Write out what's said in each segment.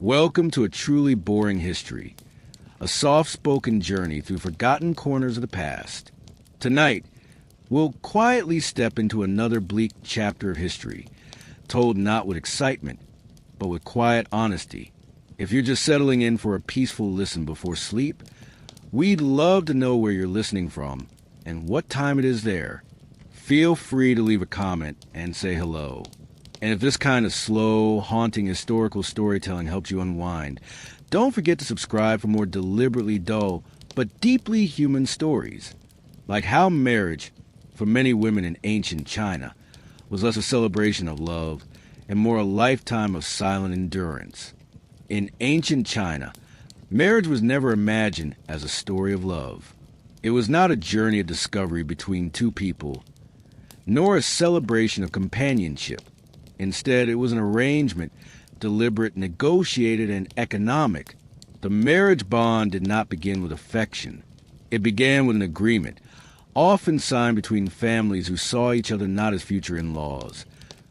Welcome to a truly boring history, a soft-spoken journey through forgotten corners of the past. Tonight, we'll quietly step into another bleak chapter of history, told not with excitement, but with quiet honesty. If you're just settling in for a peaceful listen before sleep, we'd love to know where you're listening from and what time it is there. Feel free to leave a comment and say hello. And if this kind of slow, haunting historical storytelling helps you unwind, don't forget to subscribe for more deliberately dull but deeply human stories, like how marriage, for many women in ancient China, was less a celebration of love and more a lifetime of silent endurance. In ancient China, marriage was never imagined as a story of love. It was not a journey of discovery between two people, nor a celebration of companionship. Instead, it was an arrangement, deliberate, negotiated, and economic. The marriage bond did not begin with affection. It began with an agreement, often signed between families who saw each other not as future in-laws,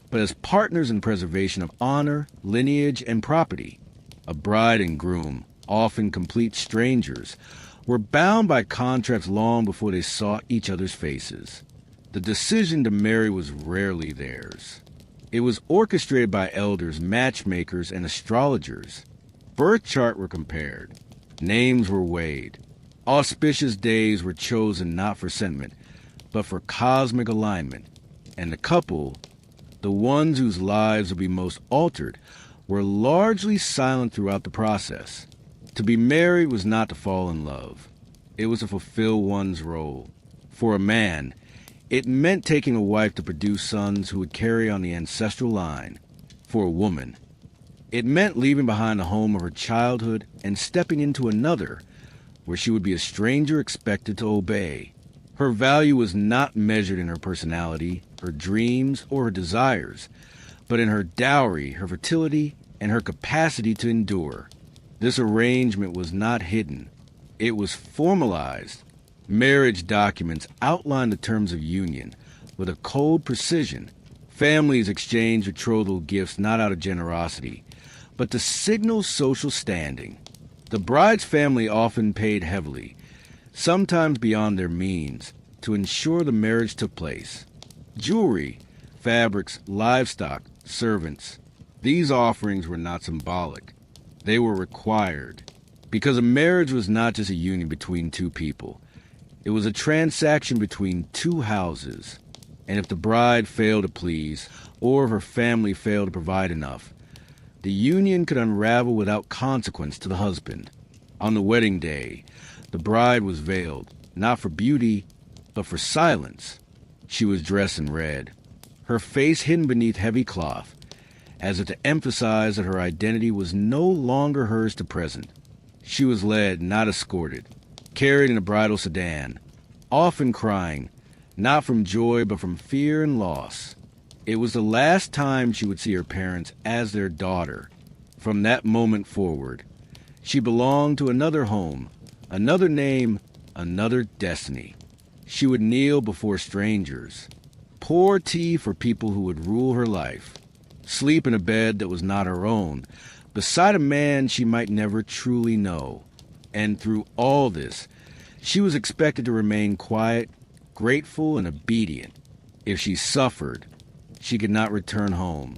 but as partners in preservation of honor, lineage, and property. A bride and groom, often complete strangers, were bound by contracts long before they saw each other's faces. The decision to marry was rarely theirs. It was orchestrated by elders, matchmakers, and astrologers. Birth charts were compared. Names were weighed. Auspicious days were chosen not for sentiment, but for cosmic alignment. And the couple, the ones whose lives would be most altered, were largely silent throughout the process. To be married was not to fall in love. It was to fulfill one's role. For a man, it meant taking a wife to produce sons who would carry on the ancestral line. For a woman, it meant leaving behind the home of her childhood and stepping into another, where she would be a stranger expected to obey. Her value was not measured in her personality, her dreams, or her desires, but in her dowry, her fertility, and her capacity to endure. This arrangement was not hidden. It was formalized. Marriage documents outlined the terms of union with a cold precision. Families exchanged betrothal gifts not out of generosity, but to signal social standing. The bride's family often paid heavily, sometimes beyond their means, to ensure the marriage took place. Jewelry, fabrics, livestock, servants, these offerings were not symbolic. They were required, because a marriage was not just a union between two people. It was a transaction between two houses, and if the bride failed to please, or if her family failed to provide enough, the union could unravel without consequence to the husband. On the wedding day, the bride was veiled, not for beauty, but for silence. She was dressed in red, her face hidden beneath heavy cloth, as if to emphasize that her identity was no longer hers to present. She was led, not escorted, carried in a bridal sedan, often crying, not from joy but from fear and loss. It was the last time she would see her parents as their daughter. From that moment forward, she belonged to another home, another name, another destiny. She would kneel before strangers, pour tea for people who would rule her life, sleep in a bed that was not her own, beside a man she might never truly know. And through all this, she was expected to remain quiet, grateful, and obedient. If she suffered, she could not return home.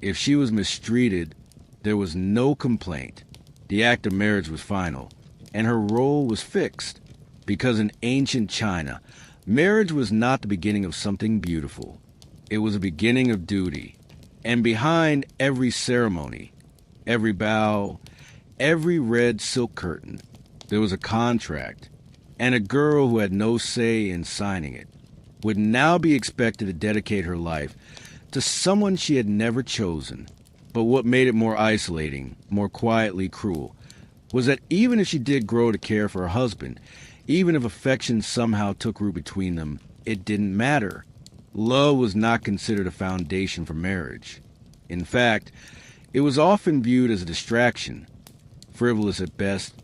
If she was mistreated, there was no complaint. The act of marriage was final, and her role was fixed. Because in ancient China, marriage was not the beginning of something beautiful. It was the beginning of duty. And behind every ceremony, every bow, every red silk curtain, there was a contract, and a girl who had no say in signing it would now be expected to dedicate her life to someone she had never chosen. But what made it more isolating, more quietly cruel, was that even if she did grow to care for her husband, even if affection somehow took root between them, it didn't matter. Love was not considered a foundation for marriage. In fact, it was often viewed as a distraction, frivolous at best,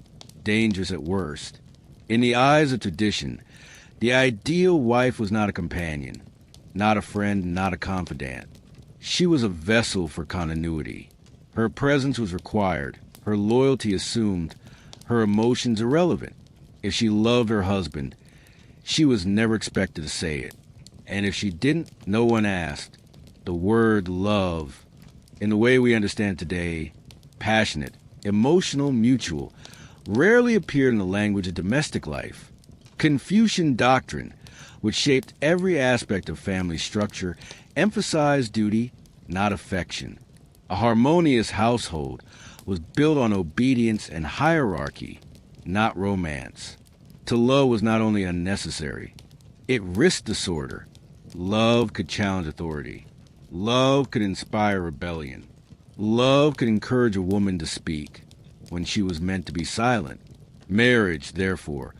dangerous at worst. In the eyes of tradition, the ideal wife was not a companion, not a friend, not a confidant. She was a vessel for continuity. Her presence was required, her loyalty assumed, her emotions irrelevant. If she loved her husband, she was never expected to say it. And if she didn't, no one asked. The word love, in the way we understand today, passionate, emotional, mutual, rarely appeared in the language of domestic life. Confucian doctrine, which shaped every aspect of family structure, emphasized duty, not affection. A harmonious household was built on obedience and hierarchy, not romance. To love was not only unnecessary, it risked disorder. Love could challenge authority. Love could inspire rebellion. Love could encourage a woman to speak when she was meant to be silent. Marriage, therefore,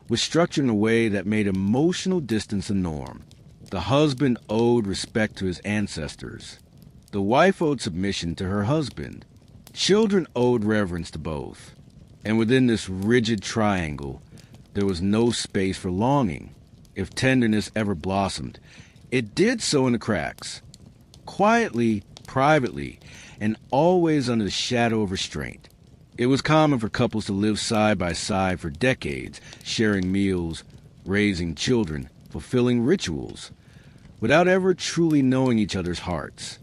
was structured in a way that made emotional distance a norm. The husband owed respect to his ancestors. The wife owed submission to her husband. Children owed reverence to both. And within this rigid triangle, there was no space for longing. If tenderness ever blossomed, it did so in the cracks, quietly, privately, and always under the shadow of restraint. It was common for couples to live side by side for decades, sharing meals, raising children, fulfilling rituals, without ever truly knowing each other's hearts.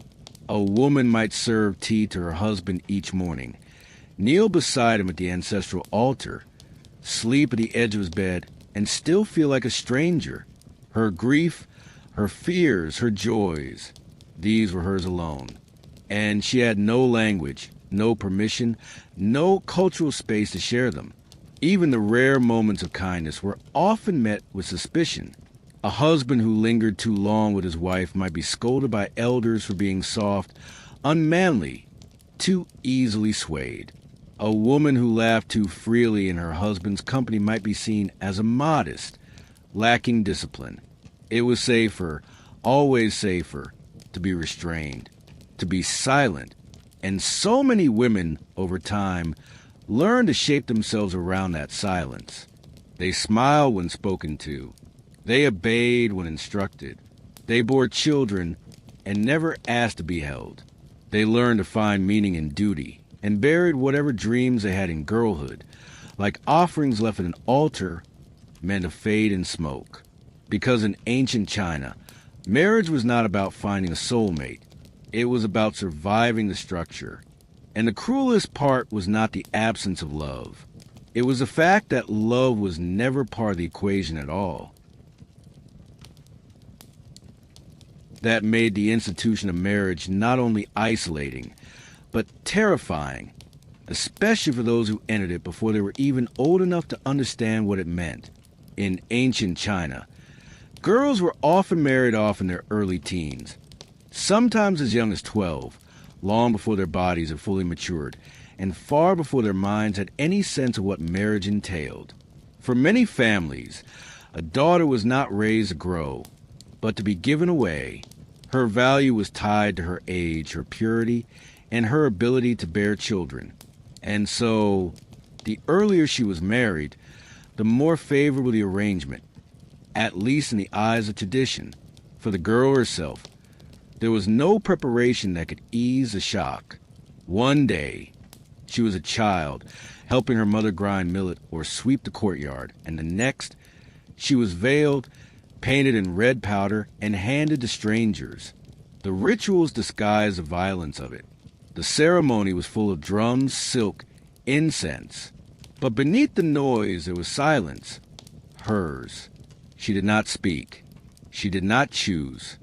A woman might serve tea to her husband each morning, kneel beside him at the ancestral altar, sleep at the edge of his bed, and still feel like a stranger. Her grief, her fears, her joys, these were hers alone. And she had no language, no permission, no cultural space to share them. Even the rare moments of kindness were often met with suspicion. A husband who lingered too long with his wife might be scolded by elders for being soft, unmanly, too easily swayed. A woman who laughed too freely in her husband's company might be seen as immodest, lacking discipline. It was safer, always safer, to be restrained, to be silent. And so many women, over time, learned to shape themselves around that silence. They smiled when spoken to. They obeyed when instructed. They bore children and never asked to be held. They learned to find meaning in duty and buried whatever dreams they had in girlhood, like offerings left at an altar meant to fade in smoke. Because in ancient China, marriage was not about finding a soulmate. It was about surviving the structure. And the cruelest part was not the absence of love. It was the fact that love was never part of the equation at all. That made the institution of marriage not only isolating, but terrifying, especially for those who entered it before they were even old enough to understand what it meant. In ancient China, girls were often married off in their early teens, sometimes as young as 12, long before their bodies had fully matured, and far before their minds had any sense of what marriage entailed. For many families, a daughter was not raised to grow, but to be given away. Her value was tied to her age, her purity, and her ability to bear children. And so, the earlier she was married, the more favorable the arrangement, at least in the eyes of tradition. For the girl herself, there was no preparation that could ease the shock. One day, she was a child, helping her mother grind millet or sweep the courtyard, and the next, she was veiled, painted in red powder, and handed to strangers. The rituals disguised the violence of it. The ceremony was full of drums, silk, incense. But beneath the noise there was silence. Hers. She did not speak. She did not choose.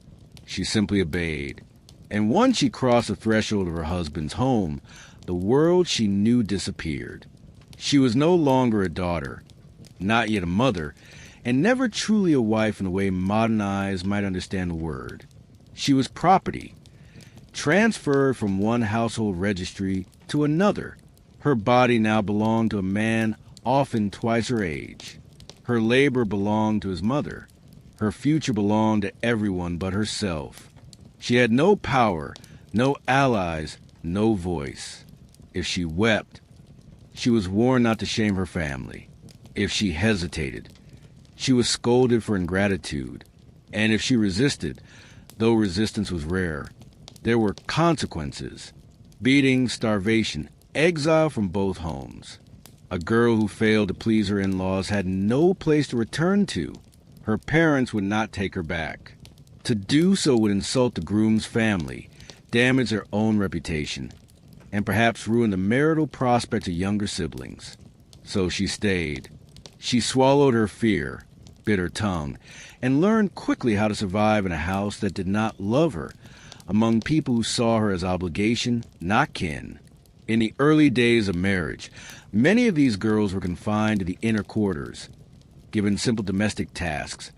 She simply obeyed. And once she crossed the threshold of her husband's home, the world she knew disappeared. She was no longer a daughter, not yet a mother, and never truly a wife in the way modern eyes might understand the word. She was property, transferred from one household registry to another. Her body now belonged to a man often twice her age. Her labor belonged to his mother. Her future belonged to everyone but herself. She had no power, no allies, no voice. If she wept, she was warned not to shame her family. If she hesitated, she was scolded for ingratitude. And if she resisted, though resistance was rare, there were consequences: beating, starvation, exiled from both homes. A girl who failed to please her in-laws had no place to return to. Her parents would not take her back. To do so would insult the groom's family, damage their own reputation, and perhaps ruin the marital prospects of younger siblings. So she stayed. She swallowed her fear, bit her tongue, and learned quickly how to survive in a house that did not love her, among people who saw her as obligation, not kin. In the early days of marriage, many of these girls were confined to the inner quarters, given simple domestic tasks,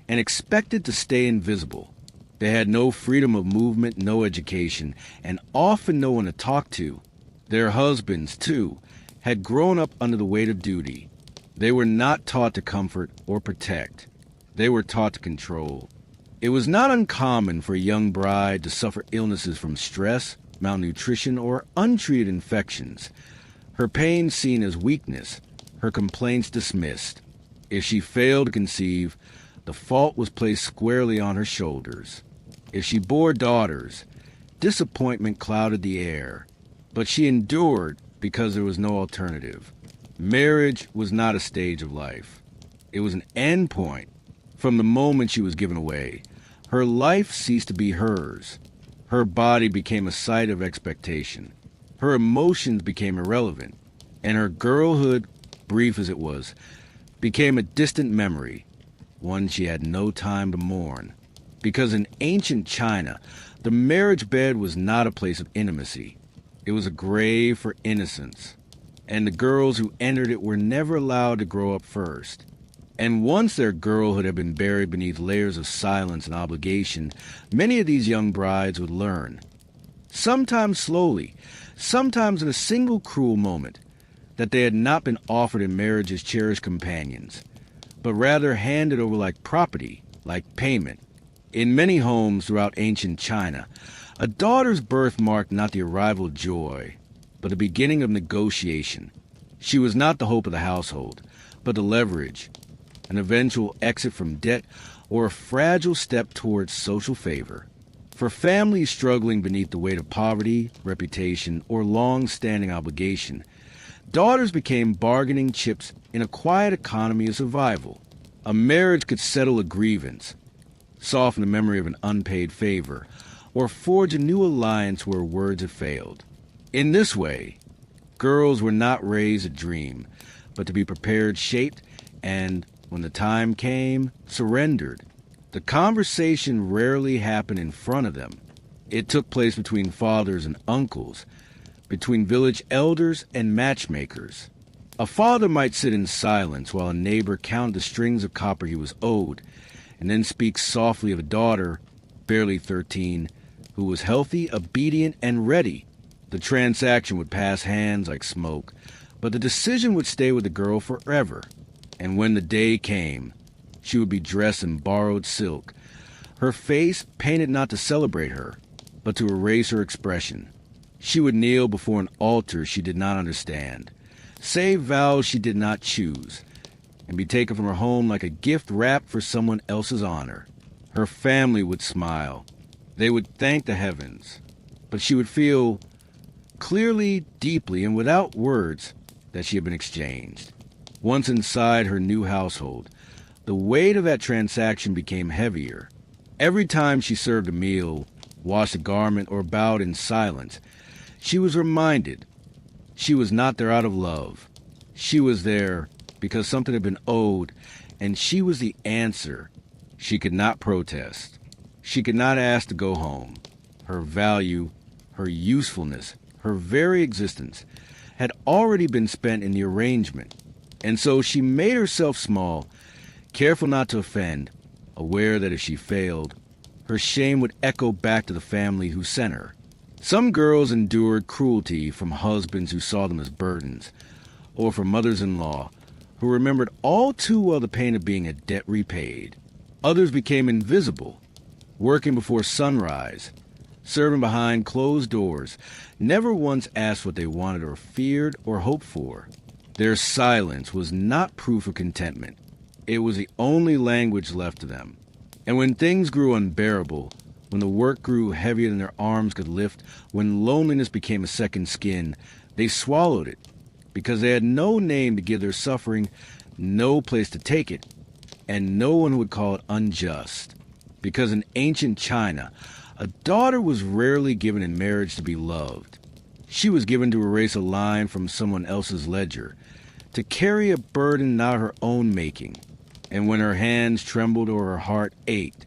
and expected to stay invisible. They had no freedom of movement, no education, and often no one to talk to. Their husbands, too, had grown up under the weight of duty. They were not taught to comfort or protect. They were taught to control. It was not uncommon for a young bride to suffer illnesses from stress, malnutrition, or untreated infections. Her pain seen as weakness, her complaints dismissed. If she failed to conceive, the fault was placed squarely on her shoulders. If she bore daughters, disappointment clouded the air. But she endured because there was no alternative. Marriage was not a stage of life. It was an end point. From the moment she was given away, her life ceased to be hers. Her body became a site of expectation. Her emotions became irrelevant. And her girlhood, brief as it was, became a distant memory, one she had no time to mourn. Because in ancient China, the marriage bed was not a place of intimacy. It was a grave for innocence. And the girls who entered it were never allowed to grow up first. And once their girlhood had been buried beneath layers of silence and obligation, many of these young brides would learn, sometimes slowly, sometimes in a single cruel moment, that they had not been offered in marriage as cherished companions, but rather handed over like property, like payment. In many homes throughout ancient China, a daughter's birth marked not the arrival of joy, but the beginning of negotiation. She was not the hope of the household, but the leverage, an eventual exit from debt, or a fragile step towards social favor. For families struggling beneath the weight of poverty, reputation, or long-standing obligation, daughters became bargaining chips in a quiet economy of survival. A marriage could settle a grievance, soften the memory of an unpaid favor, or forge a new alliance where words had failed. In this way, girls were not raised to dream, but to be prepared, shaped, and, when the time came, surrendered. The conversation rarely happened in front of them. It took place between fathers and uncles, between village elders and matchmakers. A father might sit in silence while a neighbor counted the strings of copper he was owed, and then speak softly of a daughter, barely 13, who was healthy, obedient, and ready. The transaction would pass hands like smoke, but the decision would stay with the girl forever. And when the day came, she would be dressed in borrowed silk, her face painted not to celebrate her, but to erase her expression. She would kneel before an altar she did not understand, say vows she did not choose, and be taken from her home like a gift wrapped for someone else's honor. Her family would smile. They would thank the heavens, but she would feel clearly, deeply, and without words that she had been exchanged. Once inside her new household, the weight of that transaction became heavier. Every time she served a meal, washed a garment, or bowed in silence, she was reminded she was not there out of love. She was there because something had been owed, and she was the answer. She could not protest. She could not ask to go home. Her value, her usefulness, her very existence had already been spent in the arrangement. And so she made herself small, careful not to offend, aware that if she failed, her shame would echo back to the family who sent her. Some girls endured cruelty from husbands who saw them as burdens, or from mothers-in-law who remembered all too well the pain of being a debt repaid. Others became invisible, working before sunrise, serving behind closed doors, never once asked what they wanted or feared or hoped for. Their silence was not proof of contentment. It was the only language left to them. And when things grew unbearable, when the work grew heavier than their arms could lift, when loneliness became a second skin, They swallowed it because they had no name to give their suffering, no place to take it, and no one would call it unjust. Because in ancient China, a daughter was rarely given in marriage to be loved. She was given to erase a line from someone else's ledger, to carry a burden not her own making. And when her hands trembled or her heart ached,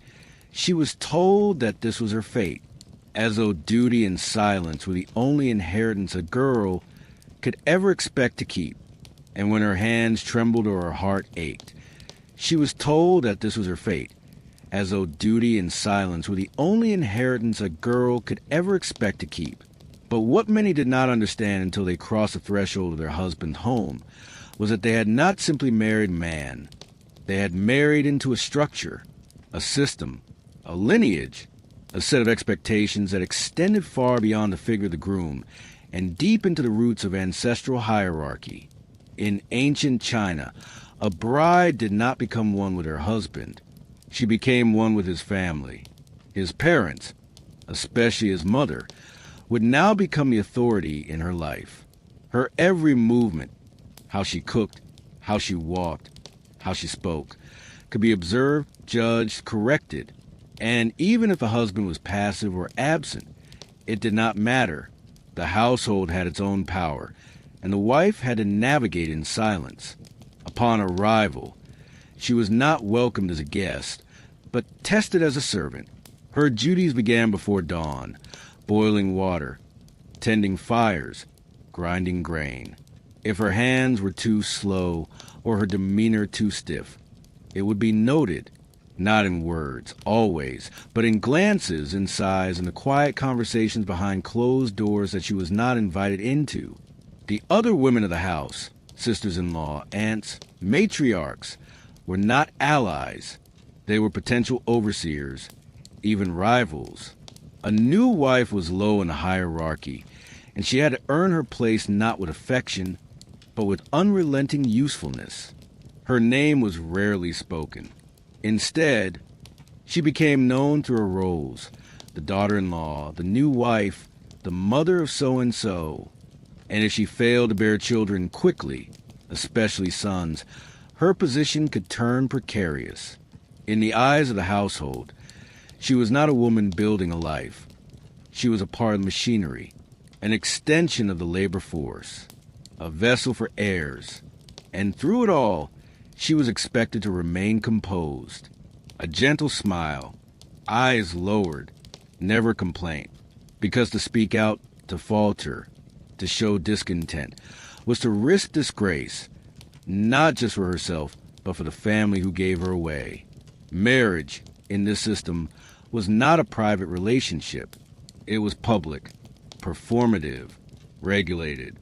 she was told that this was her fate, as though duty and silence were the only inheritance a girl could ever expect to keep. And when her hands trembled or her heart ached, she was told that this was her fate, as though duty and silence were the only inheritance a girl could ever expect to keep. But what many did not understand until they crossed the threshold of their husband's home was that they had not simply married man. They had married into a structure, a system, a lineage, a set of expectations that extended far beyond the figure of the groom and deep into the roots of ancestral hierarchy. In ancient China, a bride did not become one with her husband. She became one with his family. His parents, especially his mother, would now become the authority in her life. Her every movement, how she cooked, how she walked, how she spoke, could be observed, judged, corrected. And even if the husband was passive or absent, it did not matter. The household had its own power, and the wife had to navigate in silence. Upon arrival, she was not welcomed as a guest, but tested as a servant. Her duties began before dawn: boiling water, tending fires, grinding grain. If her hands were too slow or her demeanor too stiff, it would be noted, not in words, always, but in glances, in sighs, and the quiet conversations behind closed doors that she was not invited into. The other women of the house, sisters-in-law, aunts, matriarchs, were not allies. They were potential overseers, even rivals. A new wife was low in the hierarchy, and she had to earn her place not with affection, but with unrelenting usefulness. Her name was rarely spoken. Instead, she became known through her roles: the daughter-in-law, the new wife, the mother of so-and-so. And if she failed to bear children quickly, especially sons, her position could turn precarious. In the eyes of the household, she was not a woman building a life. She was a part of the machinery, an extension of the labor force, a vessel for heirs. And through it all, she was expected to remain composed, a gentle smile, eyes lowered, never complaint, because to speak out, to falter, to show discontent, was to risk disgrace, not just for herself, but for the family who gave her away. Marriage, in this system, was not a private relationship. It was public, performative, regulated.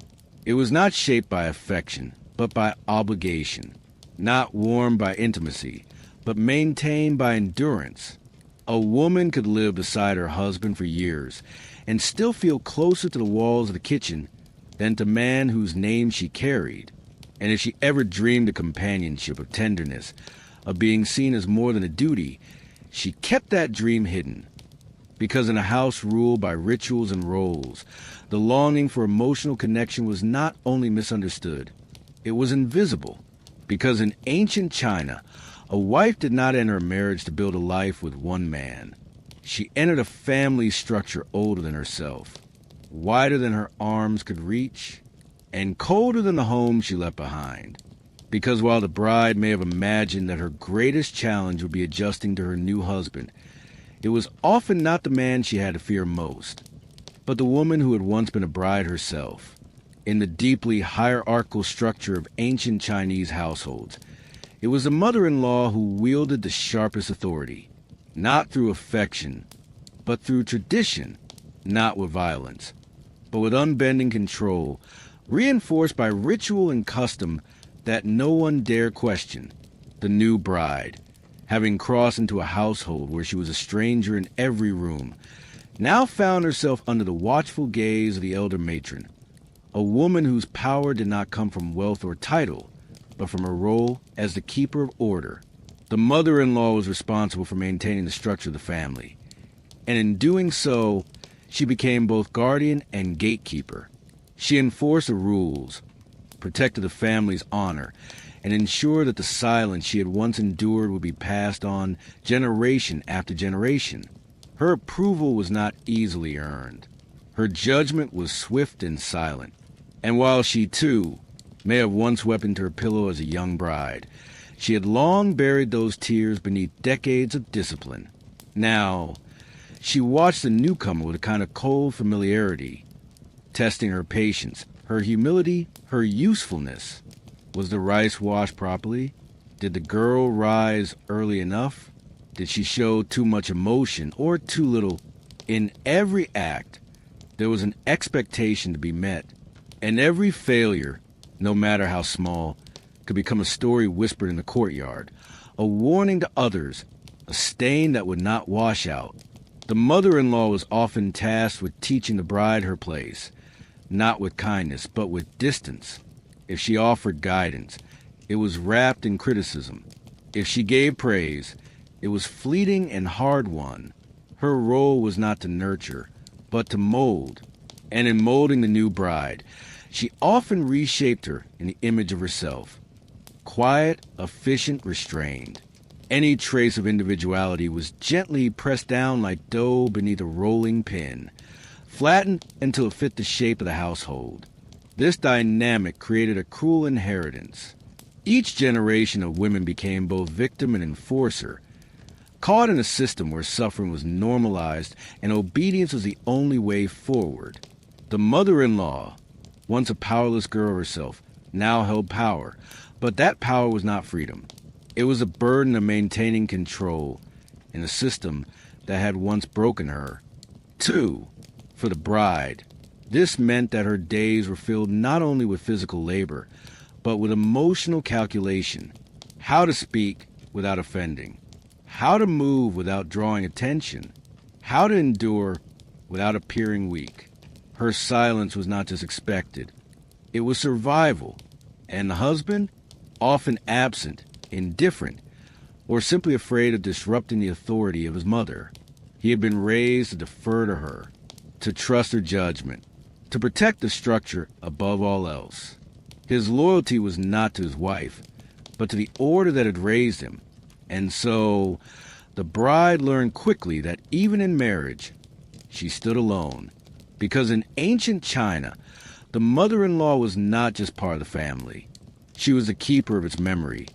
It was not shaped by affection, but by obligation. Not warmed by intimacy, but maintained by endurance. A woman could live beside her husband for years and still feel closer to the walls of the kitchen than to man whose name she carried. And if she ever dreamed of companionship, of tenderness, of being seen as more than a duty, she kept that dream hidden. Because in a house ruled by rituals and roles, the longing for emotional connection was not only misunderstood, it was invisible. Because in ancient China, a wife did not enter a marriage to build a life with one man. She entered a family structure older than herself, wider than her arms could reach, and colder than the home she left behind. Because while the bride may have imagined that her greatest challenge would be adjusting to her new husband, it was often not the man she had to fear most, but the woman who had once been a bride herself. In the deeply hierarchical structure of ancient Chinese households, it was the mother-in-law who wielded the sharpest authority, not through affection, but through tradition, not with violence, but with unbending control, reinforced by ritual and custom that no one dare question. The new bride, having crossed into a household where she was a stranger in every room, now found herself under the watchful gaze of the elder matron, a woman whose power did not come from wealth or title, but from her role as the keeper of order. The mother-in-law was responsible for maintaining the structure of the family, and in doing so, she became both guardian and gatekeeper. She enforced the rules, protected the family's honor, and ensured that the silence she had once endured would be passed on generation after generation. Her approval was not easily earned. Her judgment was swift and silent. And while she, too, may have once wept into her pillow as a young bride, she had long buried those tears beneath decades of discipline. Now, she watched the newcomer with a kind of cold familiarity, testing her patience, her humility, her usefulness. Was the rice washed properly? Did the girl rise early enough? Did she show too much emotion or too little? In every act, there was an expectation to be met, and every failure, no matter how small, could become a story whispered in the courtyard, a warning to others, a stain that would not wash out. The mother-in-law was often tasked with teaching the bride her place, not with kindness, but with distance. If she offered guidance, it was wrapped in criticism. If she gave praise, it was fleeting and hard-won. Her role was not to nurture, but to mold. And in molding the new bride, she often reshaped her in the image of herself. Quiet, efficient, restrained. Any trace of individuality was gently pressed down like dough beneath a rolling pin, flattened until it fit the shape of the household. This dynamic created a cruel inheritance. Each generation of women became both victim and enforcer, caught in a system where suffering was normalized and obedience was the only way forward. The mother-in-law, once a powerless girl herself, now held power, but that power was not freedom. It was a burden of maintaining control in a system that had once broken her. 2. For the bride, this meant that her days were filled not only with physical labor, but with emotional calculation. How to speak without offending. How to move without drawing attention. How to endure without appearing weak. Her silence was not just expected. It was survival. And the husband, often absent, indifferent, or simply afraid of disrupting the authority of his mother. He had been raised to defer to her, to trust her judgment, to protect the structure above all else. His loyalty was not to his wife, but to the order that had raised him. And so, the bride learned quickly that even in marriage, she stood alone. Because in ancient China, the mother-in-law was not just part of the family. She was the keeper of its memory,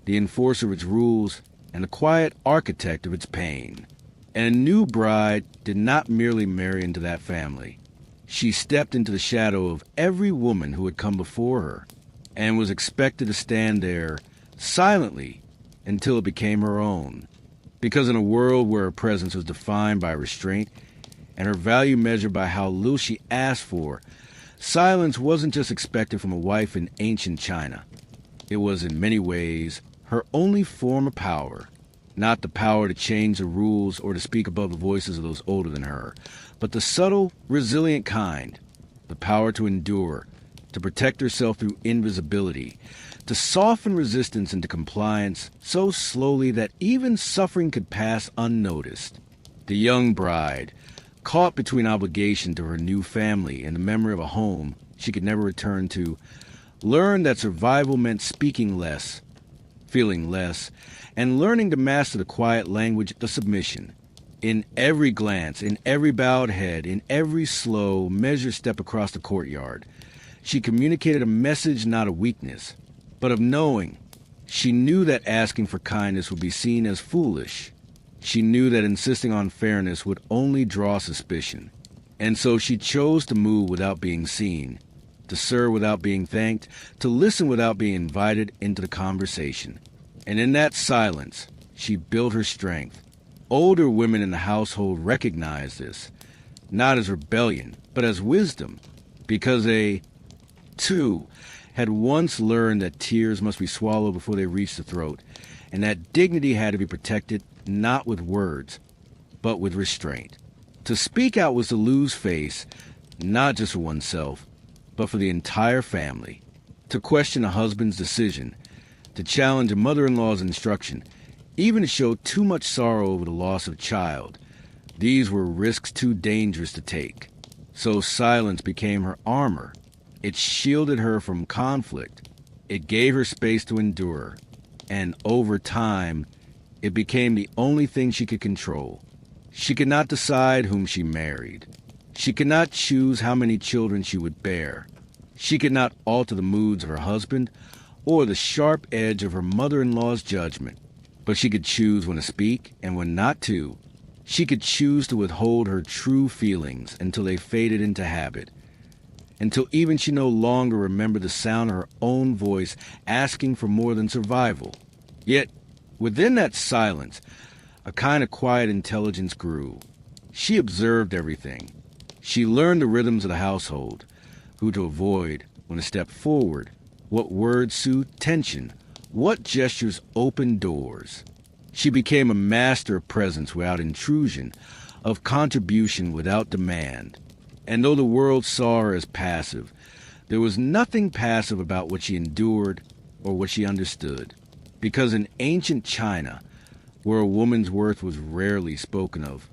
the enforcer of its rules, and the quiet architect of its pain. And a new bride did not merely marry into that family. She stepped into the shadow of every woman who had come before her, and was expected to stand there silently until it became her own. Because in a world where her presence was defined by restraint, and her value measured by how little she asked for, silence wasn't just expected from a wife in ancient China. It was, in many ways, her only form of power. Not the power to change the rules or to speak above the voices of those older than her, but the subtle, resilient kind. The power to endure, to protect herself through invisibility, to soften resistance into compliance so slowly that even suffering could pass unnoticed. The young bride, caught between obligation to her new family and the memory of a home she could never return to, learned that survival meant speaking less, feeling less, and learning to master the quiet language of submission. In every glance, in every bowed head, in every slow, measured step across the courtyard, she communicated a message not of weakness, but of knowing. She knew that asking for kindness would be seen as foolish. She knew that insisting on fairness would only draw suspicion. And so she chose to move without being seen, to serve without being thanked, to listen without being invited into the conversation. And in that silence, she built her strength. Older women in the household recognized this, not as rebellion, but as wisdom, because they, too, had once learned that tears must be swallowed before they reached the throat, and that dignity had to be protected not with words, but with restraint. To speak out was to lose face, not just for oneself, but for the entire family. To question a husband's decision, to challenge a mother-in-law's instruction, even to show too much sorrow over the loss of a child. These were risks too dangerous to take. So silence became her armor, It shielded her from conflict. It gave her space to endure. And over time, it became the only thing she could control. She could not decide whom she married. She could not choose how many children she would bear. She could not alter the moods of her husband or the sharp edge of her mother-in-law's judgment. But she could choose when to speak and when not to. She could choose to withhold her true feelings until they faded into habit, until even she no longer remembered the sound of her own voice asking for more than survival. Yet, within that silence, a kind of quiet intelligence grew. She observed everything. She learned the rhythms of the household, who to avoid, when to step forward, what words soothed tension, what gestures opened doors. She became a master of presence without intrusion, of contribution without demand. And though the world saw her as passive, there was nothing passive about what she endured or what she understood. Because in ancient China, where a woman's worth was rarely spoken of,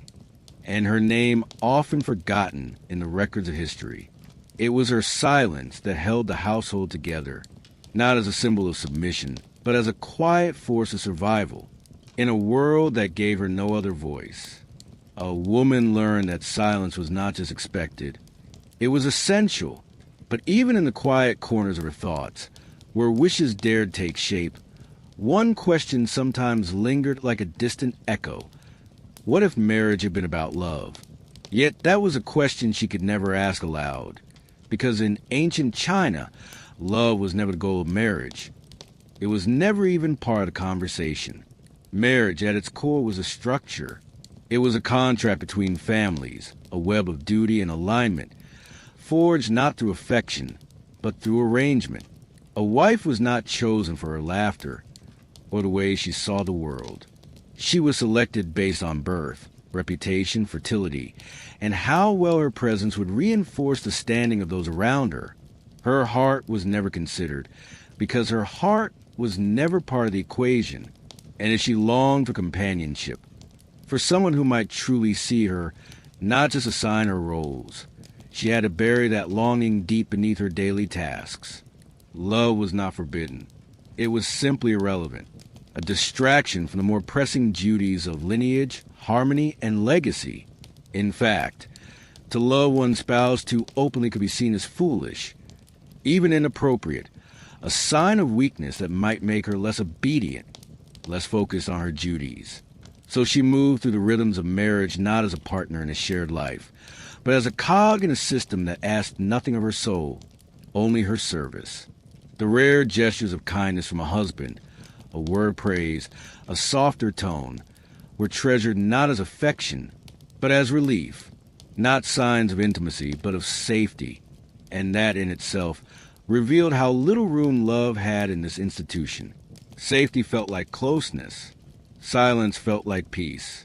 and her name often forgotten in the records of history, it was her silence that held the household together, not as a symbol of submission, but as a quiet force of survival. In a world that gave her no other voice, a woman learned that silence was not just expected, it was essential. But even in the quiet corners of her thoughts, where wishes dared take shape, one question sometimes lingered like a distant echo. What if marriage had been about love? Yet that was a question she could never ask aloud, because in ancient China, love was never the goal of marriage. It was never even part of the conversation. Marriage, at its core, was a structure. It was a contract between families, a web of duty and alignment, forged not through affection, but through arrangement. A wife was not chosen for her laughter or the way she saw the world. She was selected based on birth, reputation, fertility, and how well her presence would reinforce the standing of those around her. Her heart was never considered, because her heart was never part of the equation. And as she longed for companionship, for someone who might truly see her, not just assign her roles, she had to bury that longing deep beneath her daily tasks. Love was not forbidden. It was simply irrelevant, a distraction from the more pressing duties of lineage, harmony, and legacy. In fact, to love one's spouse too openly could be seen as foolish, even inappropriate, a sign of weakness that might make her less obedient, less focused on her duties. So she moved through the rhythms of marriage not as a partner in a shared life, but as a cog in a system that asked nothing of her soul, only her service. The rare gestures of kindness from a husband, a word of praise, a softer tone, were treasured not as affection, but as relief, not signs of intimacy, but of safety. And that in itself revealed how little room love had in this institution. Safety felt like closeness. Silence felt like peace.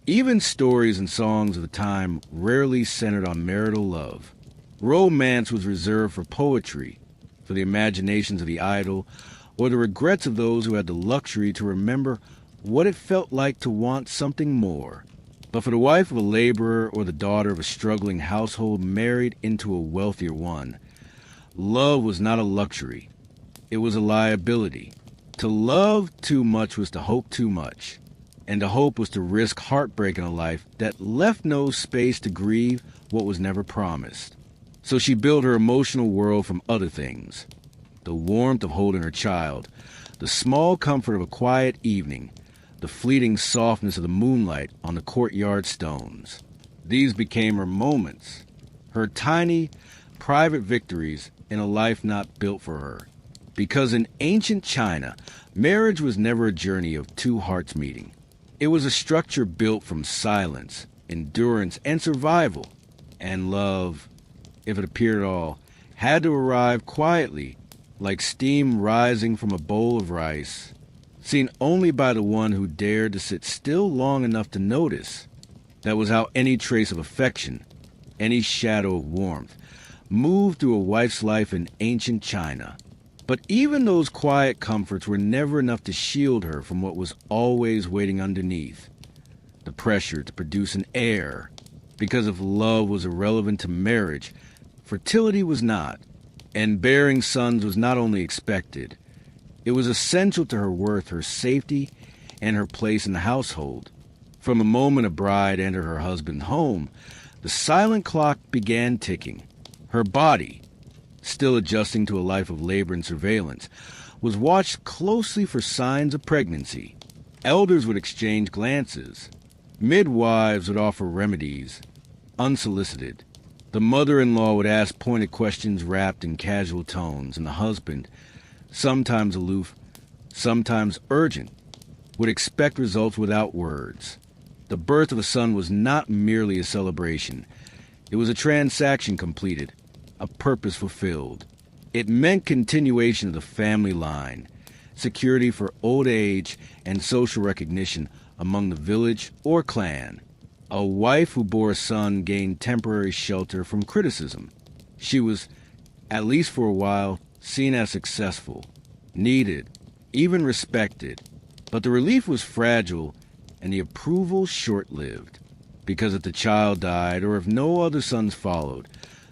Even stories and songs of the time rarely centered on marital love. Romance was reserved for poetry, for the imaginations of the idle, or the regrets of those who had the luxury to remember what it felt like to want something more. But for the wife of a laborer or the daughter of a struggling household married into a wealthier one, love was not a luxury. It was a liability. To love too much was to hope too much, and to hope was to risk heartbreak in a life that left no space to grieve what was never promised. So she built her emotional world from other things: the warmth of holding her child, the small comfort of a quiet evening, the fleeting softness of the moonlight on the courtyard stones. These became her moments, her tiny, private victories in a life not built for her. Because in ancient China, marriage was never a journey of two hearts meeting. It was a structure built from silence, endurance, and survival. And love, if it appeared at all, had to arrive quietly, like steam rising from a bowl of rice, seen only by the one who dared to sit still long enough to notice. That was how any trace of affection, any shadow of warmth, moved through a wife's life in ancient China. But even those quiet comforts were never enough to shield her from what was always waiting underneath: the pressure to produce an heir. Because if love was irrelevant to marriage, fertility was not. And bearing sons was not only expected, it was essential to her worth, her safety, and her place in the household. From the moment a bride entered her husband's home, the silent clock began ticking. Her body, still adjusting to a life of labor and surveillance, was watched closely for signs of pregnancy. Elders would exchange glances. Midwives would offer remedies, unsolicited. The mother-in-law would ask pointed questions wrapped in casual tones, and the husband, sometimes aloof, sometimes urgent, would expect results without words. The birth of a son was not merely a celebration. It was a transaction completed, a purpose fulfilled. It meant continuation of the family line, security for old age, and social recognition among the village or clan. A wife who bore a son gained temporary shelter from criticism. She was, at least for a while, seen as successful, needed, even respected. But the relief was fragile and the approval short-lived. Because if the child died or if no other sons followed,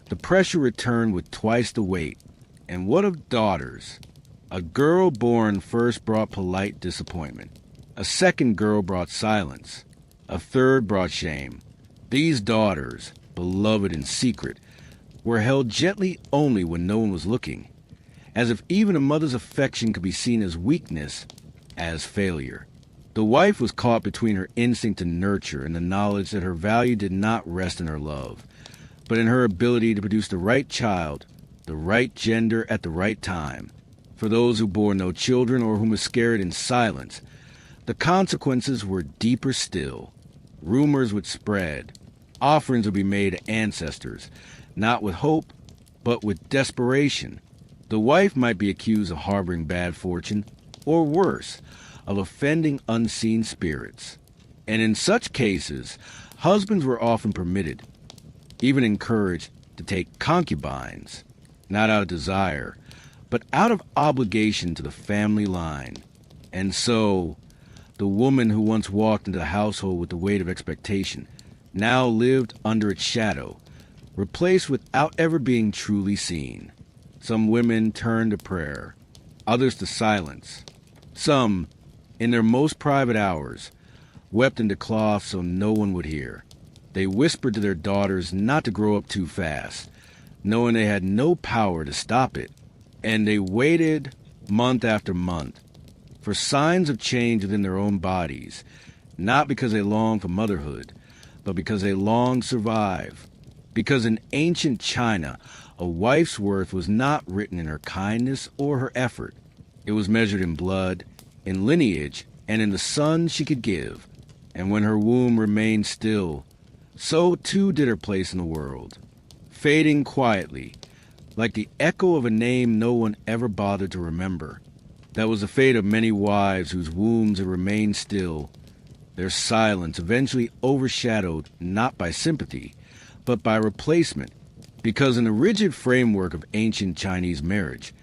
the pressure returned with twice the weight. And what of daughters? A girl born first brought polite disappointment. A second girl brought silence. A third brought shame. These daughters, beloved in secret, were held gently only when no one was looking, as if even a mother's affection could be seen as weakness, as failure. The wife was caught between her instinct to nurture and the knowledge that her value did not rest in her love, but in her ability to produce the right child, the right gender at the right time. For those who bore no children or who miscarried in silence, the consequences were deeper still. Rumors would spread. Offerings would be made to ancestors, not with hope, but with desperation. The wife might be accused of harboring bad fortune, or worse, of offending unseen spirits. And in such cases, husbands were often permitted, even encouraged, to take concubines, not out of desire, but out of obligation to the family line. And so, the woman who once walked into the household with the weight of expectation now lived under its shadow, replaced without ever being truly seen. Some women turned to prayer, others to silence. Some, in their most private hours, wept into cloth so no one would hear. They whispered to their daughters not to grow up too fast, knowing they had no power to stop it. And they waited month after month for signs of change within their own bodies, not because they longed for motherhood, but because they longed to survive. Because in ancient China, a wife's worth was not written in her kindness or her effort. It was measured in blood, in lineage, and in the sons she could give. And when her womb remained still, so too did her place in the world, fading quietly, like the echo of a name no one ever bothered to remember. That was the fate of many wives whose wombs had remained still, their silence eventually overshadowed not by sympathy, but by replacement, because in the rigid framework of ancient Chinese marriage,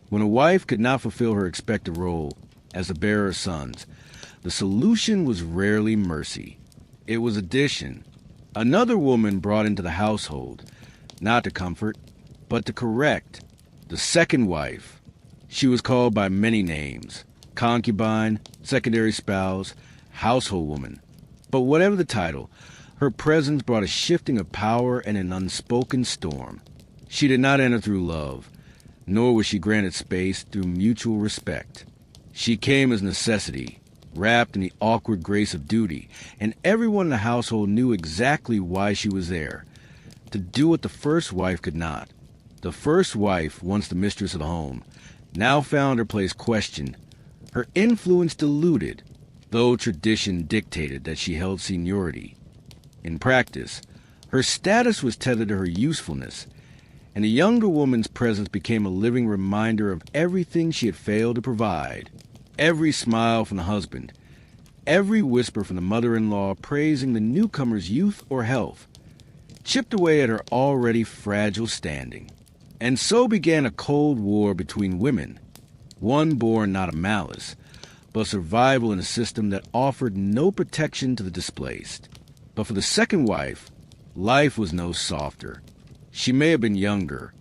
when a wife could not fulfill her expected role as the bearer of sons, the solution was rarely mercy. It was addition. Another woman brought into the household, not to comfort, but to correct. The second wife. She was called by many names: concubine, secondary spouse, household woman. But whatever the title, her presence brought a shifting of power and an unspoken storm. She did not enter through love, nor was she granted space through mutual respect. She came as necessity, wrapped in the awkward grace of duty, and everyone in the household knew exactly why she was there: to do what the first wife could not. The first wife, once the mistress of the home, now found her place questioned, her influence diluted, though tradition dictated that she held seniority. In practice, her status was tethered to her usefulness, and the younger woman's presence became a living reminder of everything she had failed to provide. Every smile from the husband, every whisper from the mother-in-law praising the newcomer's youth or health, chipped away at her already fragile standing. And so began a cold war between women, one born not of malice, but survival in a system that offered no protection to the displaced. But for the second wife, life was no softer. She may have been younger,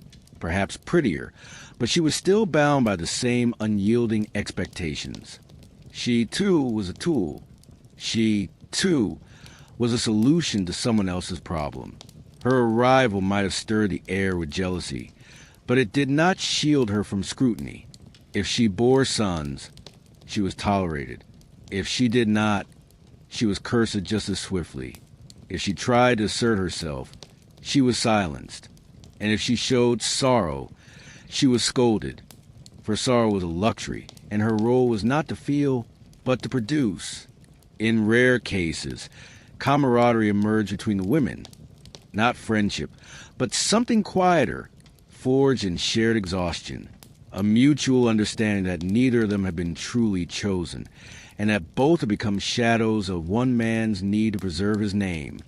perhaps prettier, but she was still bound by the same unyielding expectations. She, too, was a tool. She, too, was a solution to someone else's problem. Her arrival might have stirred the air with jealousy, but it did not shield her from scrutiny. If she bore sons, she was tolerated. If she did not, she was cursed just as swiftly. If she tried to assert herself, she was silenced. And if she showed sorrow, she was scolded. For sorrow was a luxury, and her role was not to feel, but to produce. In rare cases, camaraderie emerged between the women. Not friendship, but something quieter, forged in shared exhaustion. A mutual understanding that neither of them had been truly chosen, and that both had become shadows of one man's need to preserve his name.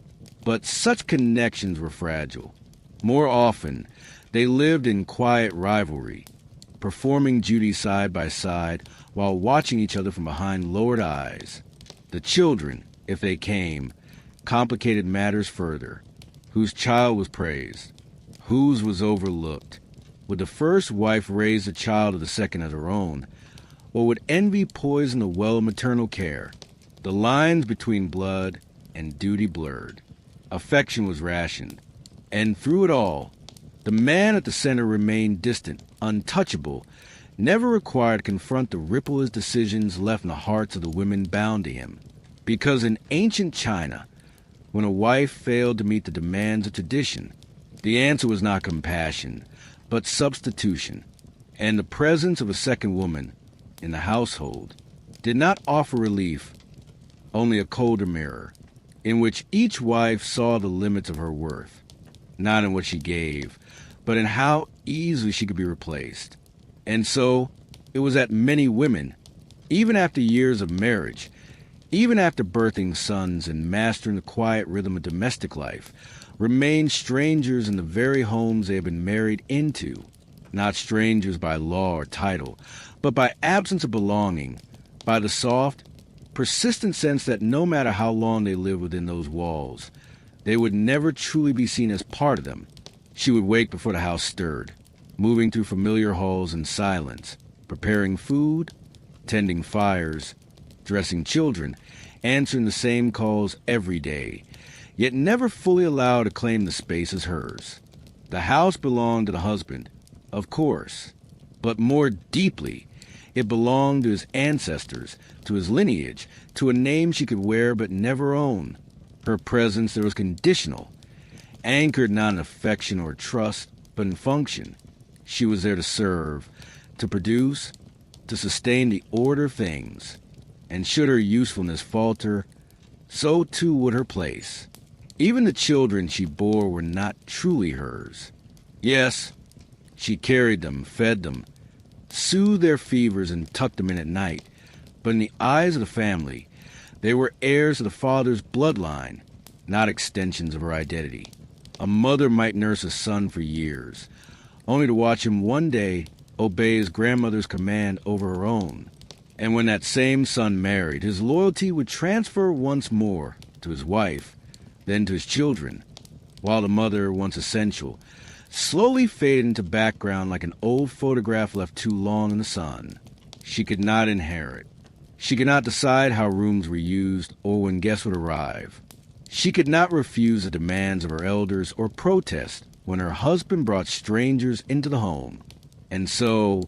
But such connections were fragile. More often, they lived in quiet rivalry, performing duty side by side while watching each other from behind lowered eyes. The children, if they came, complicated matters further. Whose child was praised? Whose was overlooked? Would the first wife raise the child of the second as her own? Or would envy poison the well of maternal care? The lines between blood and duty blurred. Affection was rationed. And through it all, the man at the center remained distant, untouchable, never required to confront the ripple his decisions left in the hearts of the women bound to him. Because in ancient China, when a wife failed to meet the demands of tradition, the answer was not compassion, but substitution. And the presence of a second woman in the household did not offer relief, only a colder mirror, in which each wife saw the limits of her worth, not in what she gave, but in how easily she could be replaced. And so, it was that many women, even after years of marriage, even after birthing sons and mastering the quiet rhythm of domestic life, remained strangers in the very homes they had been married into, not strangers by law or title, but by absence of belonging, by the soft, persistent sense that no matter how long they lived within those walls, they would never truly be seen as part of them. She would wake before the house stirred, moving through familiar halls in silence, preparing food, tending fires, dressing children, answering the same calls every day, yet never fully allowed to claim the space as hers. The house belonged to the husband, of course, but more deeply, it belonged to his ancestors, to his lineage, to a name she could wear but never own. Her presence there was conditional, anchored not in affection or trust, but in function. She was there to serve, to produce, to sustain the order of things. And should her usefulness falter, so too would her place. Even the children she bore were not truly hers. Yes, she carried them, fed them, soothed their fevers and tucked them in at night, but in the eyes of the family, they were heirs of the father's bloodline, not extensions of her identity. A mother might nurse a son for years, only to watch him one day obey his grandmother's command over her own. And when that same son married, his loyalty would transfer once more to his wife, then to his children, while the mother, once essential, slowly faded into background like an old photograph left too long in the sun. She could not inherit. She could not decide how rooms were used or when guests would arrive. She could not refuse the demands of her elders or protest when her husband brought strangers into the home. And so,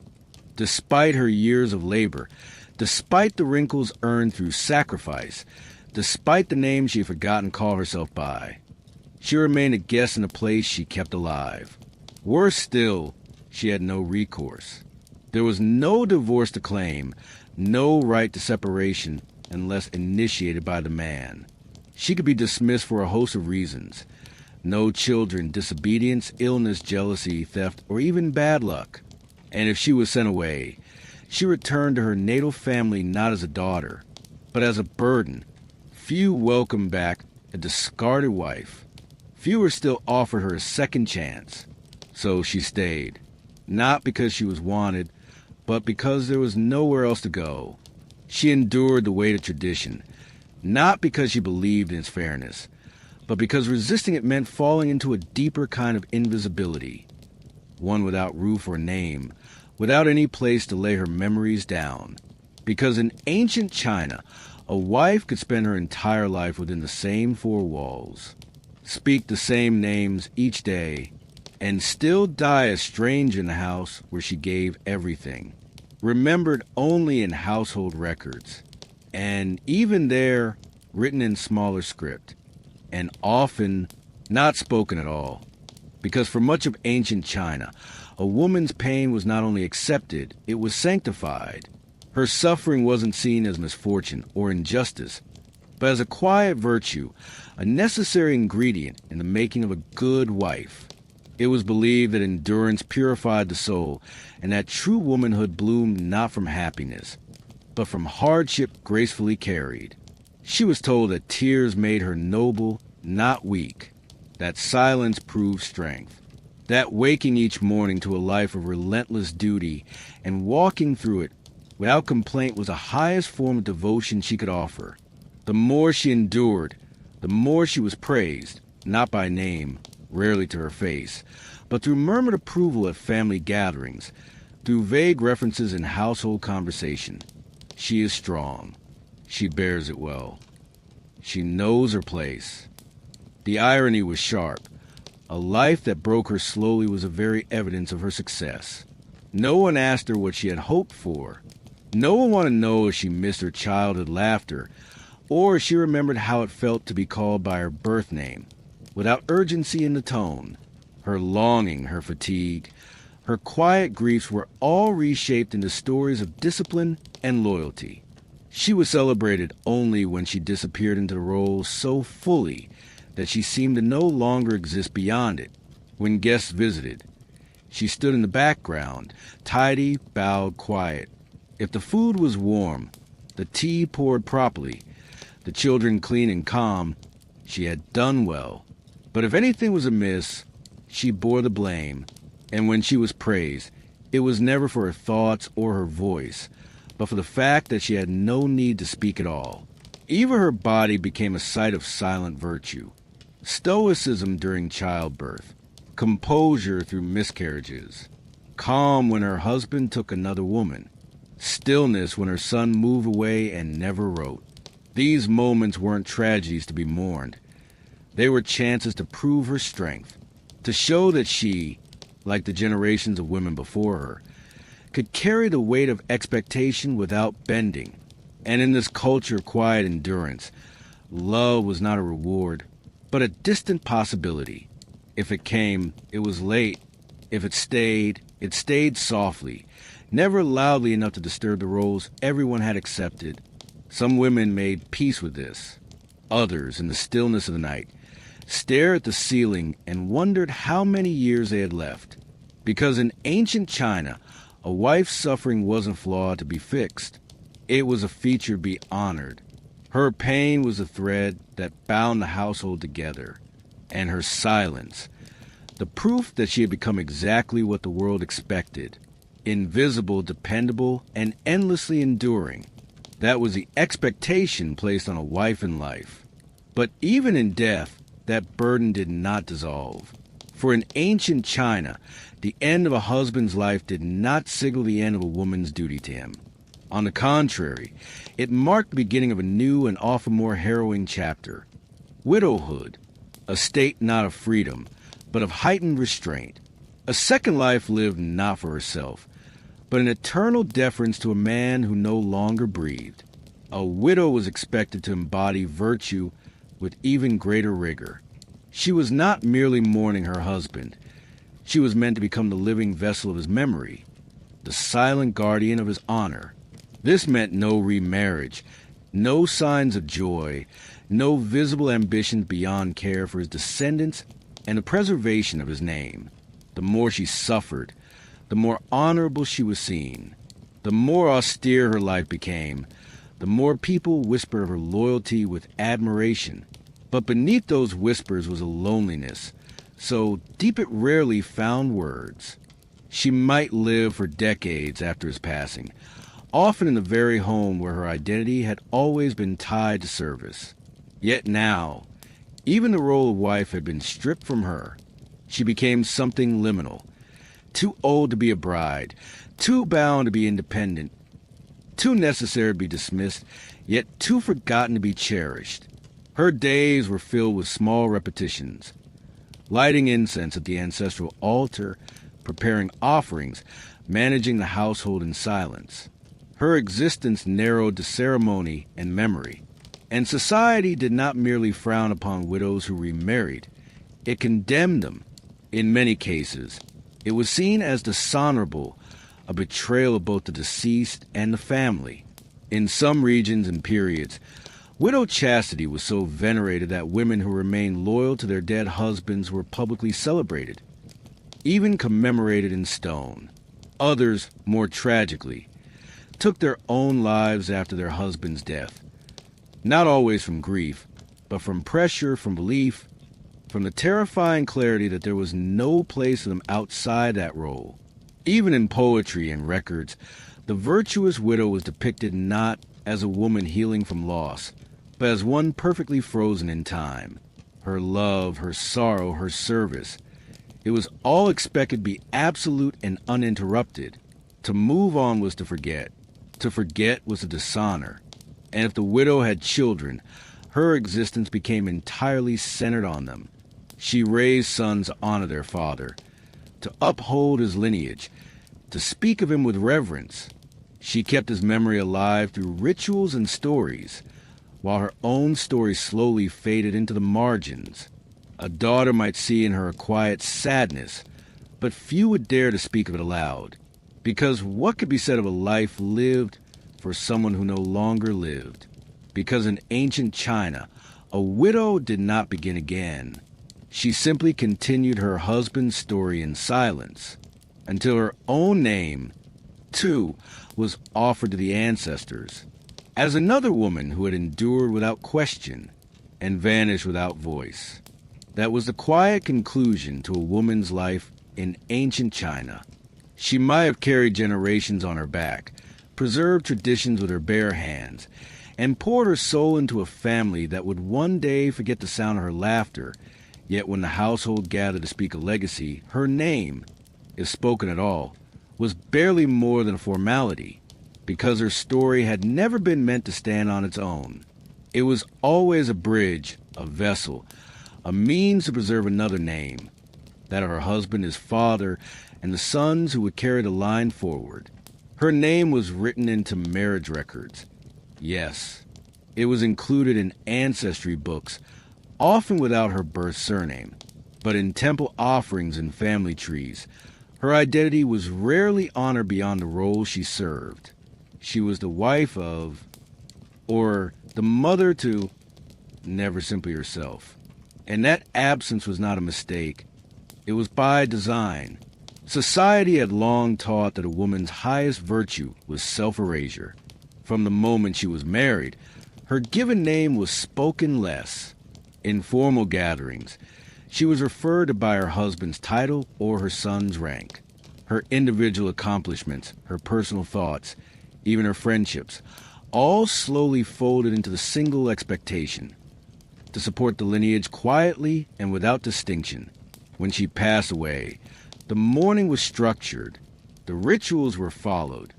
despite her years of labor, despite the wrinkles earned through sacrifice, despite the name she had forgotten to call herself by, she remained a guest in a place she kept alive. Worse still, she had no recourse. There was no divorce to claim, no right to separation unless initiated by the man. She could be dismissed for a host of reasons. No children, disobedience, illness, jealousy, theft, or even bad luck. And if she was sent away, she returned to her natal family not as a daughter, but as a burden. Few welcomed back a discarded wife. Fewer still offered her a second chance. So she stayed, not because she was wanted, but because there was nowhere else to go. She endured the weight of tradition, not because she believed in its fairness, but because resisting it meant falling into a deeper kind of invisibility. one without roof or name, without any place to lay her memories down. Because in ancient China, a wife could spend her entire life within the same four walls, speak the same names each day, and still die a stranger in the house where she gave everything, remembered only in household records, and even there, written in smaller script, and often not spoken at all. Because for much of ancient China, a woman's pain was not only accepted, it was sanctified. Her suffering wasn't seen as misfortune or injustice, but as a quiet virtue, a necessary ingredient in the making of a good wife. It was believed that endurance purified the soul, and that true womanhood bloomed not from happiness, but from hardship gracefully carried. She was told that tears made her noble, not weak, that silence proved strength, that waking each morning to a life of relentless duty and walking through it without complaint was the highest form of devotion she could offer. The more she endured, the more she was praised, not by name, rarely to her face, but through murmured approval at family gatherings, through vague references in household conversation. She is strong. She bears it well. She knows her place. The irony was sharp. A life that broke her slowly was a very evidence of her success. No one asked her what she had hoped for. No one wanted to know if she missed her childhood laughter, or if she remembered how it felt to be called by her birth name, without urgency in the tone. Her longing, her fatigue, her quiet griefs were all reshaped into stories of discipline and loyalty. She was celebrated only when she disappeared into the role so fully that she seemed to no longer exist beyond it. When guests visited, she stood in the background, tidy, bowed, quiet. If the food was warm, the tea poured properly, the children clean and calm, she had done well. But if anything was amiss, she bore the blame, and when she was praised, it was never for her thoughts or her voice, but for the fact that she had no need to speak at all. Even her body became a site of silent virtue. Stoicism during childbirth, composure through miscarriages, calm when her husband took another woman, stillness when her son moved away and never wrote. These moments weren't tragedies to be mourned. They were chances to prove her strength, to show that she, like the generations of women before her, could carry the weight of expectation without bending. And in this culture of quiet endurance, love was not a reward, but a distant possibility. If it came, it was late. If it stayed softly, never loudly enough to disturb the roles everyone had accepted. Some women made peace with this. Others, in the stillness of the night, stared at the ceiling and wondered how many years they had left. Because in ancient China, a wife's suffering wasn't flawed to be fixed. It was a feature to be honored. Her pain was a thread that bound the household together. And her silence, the proof that she had become exactly what the world expected. Invisible, dependable, and endlessly enduring. That was the expectation placed on a wife in life. But even in death, that burden did not dissolve. For in ancient China, the end of a husband's life did not signal the end of a woman's duty to him. On the contrary, it marked the beginning of a new and often more harrowing chapter. Widowhood, a state not of freedom, but of heightened restraint. A second life lived not for herself, but an eternal deference to a man who no longer breathed. A widow was expected to embody virtue with even greater rigor. She was not merely mourning her husband. She was meant to become the living vessel of his memory, the silent guardian of his honor. This meant no remarriage, no signs of joy, no visible ambitions beyond care for his descendants and the preservation of his name. The more she suffered, the more honorable she was seen. The more austere her life became, the more people whispered of her loyalty with admiration. But beneath those whispers was a loneliness, so deep it rarely found words. She might live for decades after his passing, often in the very home where her identity had always been tied to service. Yet now, even the role of wife had been stripped from her. She became something liminal, too old to be a bride, too bound to be independent, too necessary to be dismissed, yet too forgotten to be cherished. Her days were filled with small repetitions, lighting incense at the ancestral altar, preparing offerings, managing the household in silence. Her existence narrowed to ceremony and memory. And society did not merely frown upon widows who remarried. It condemned them. In many cases, it was seen as dishonorable, a betrayal of both the deceased and the family. In some regions and periods, widow chastity was so venerated that women who remained loyal to their dead husbands were publicly celebrated, even commemorated in stone. Others, more tragically, took their own lives after their husband's death. Not always from grief, but from pressure, from belief, from the terrifying clarity that there was no place for them outside that role. Even in poetry and records, the virtuous widow was depicted not as a woman healing from loss, but as one perfectly frozen in time. Her love, her sorrow, her service. It was all expected to be absolute and uninterrupted. To move on was to forget. To forget was to dishonor. And if the widow had children, her existence became entirely centered on them. She raised sons to honor their father, to uphold his lineage, to speak of him with reverence. She kept his memory alive through rituals and stories, while her own story slowly faded into the margins. A daughter might see in her a quiet sadness, but few would dare to speak of it aloud, because what could be said of a life lived for someone who no longer lived? Because in ancient China, a widow did not begin again. She simply continued her husband's story in silence, until her own name, too, was offered to the ancestors, as another woman who had endured without question and vanished without voice. That was the quiet conclusion to a woman's life in ancient China. She might have carried generations on her back, preserved traditions with her bare hands, and poured her soul into a family that would one day forget the sound of her laughter, yet when the household gathered to speak a legacy, her name, if spoken at all, was barely more than a formality, because her story had never been meant to stand on its own. It was always a bridge, a vessel, a means to preserve another name, that of her husband, his father, and the sons who would carry the line forward. Her name was written into marriage records. Yes, it was included in ancestry books, often without her birth surname, but in temple offerings and family trees. Her identity was rarely honored beyond the role she served. She was the wife of, or the mother to, never simply herself. And that absence was not a mistake. It was by design. Society had long taught that a woman's highest virtue was self-erasure. From the moment she was married, her given name was spoken less. In formal gatherings, she was referred to by her husband's title or her son's rank. Her individual accomplishments, her personal thoughts, even her friendships, all slowly folded into the single expectation: to support the lineage quietly and without distinction. When she passed away, the mourning was structured, the rituals were followed,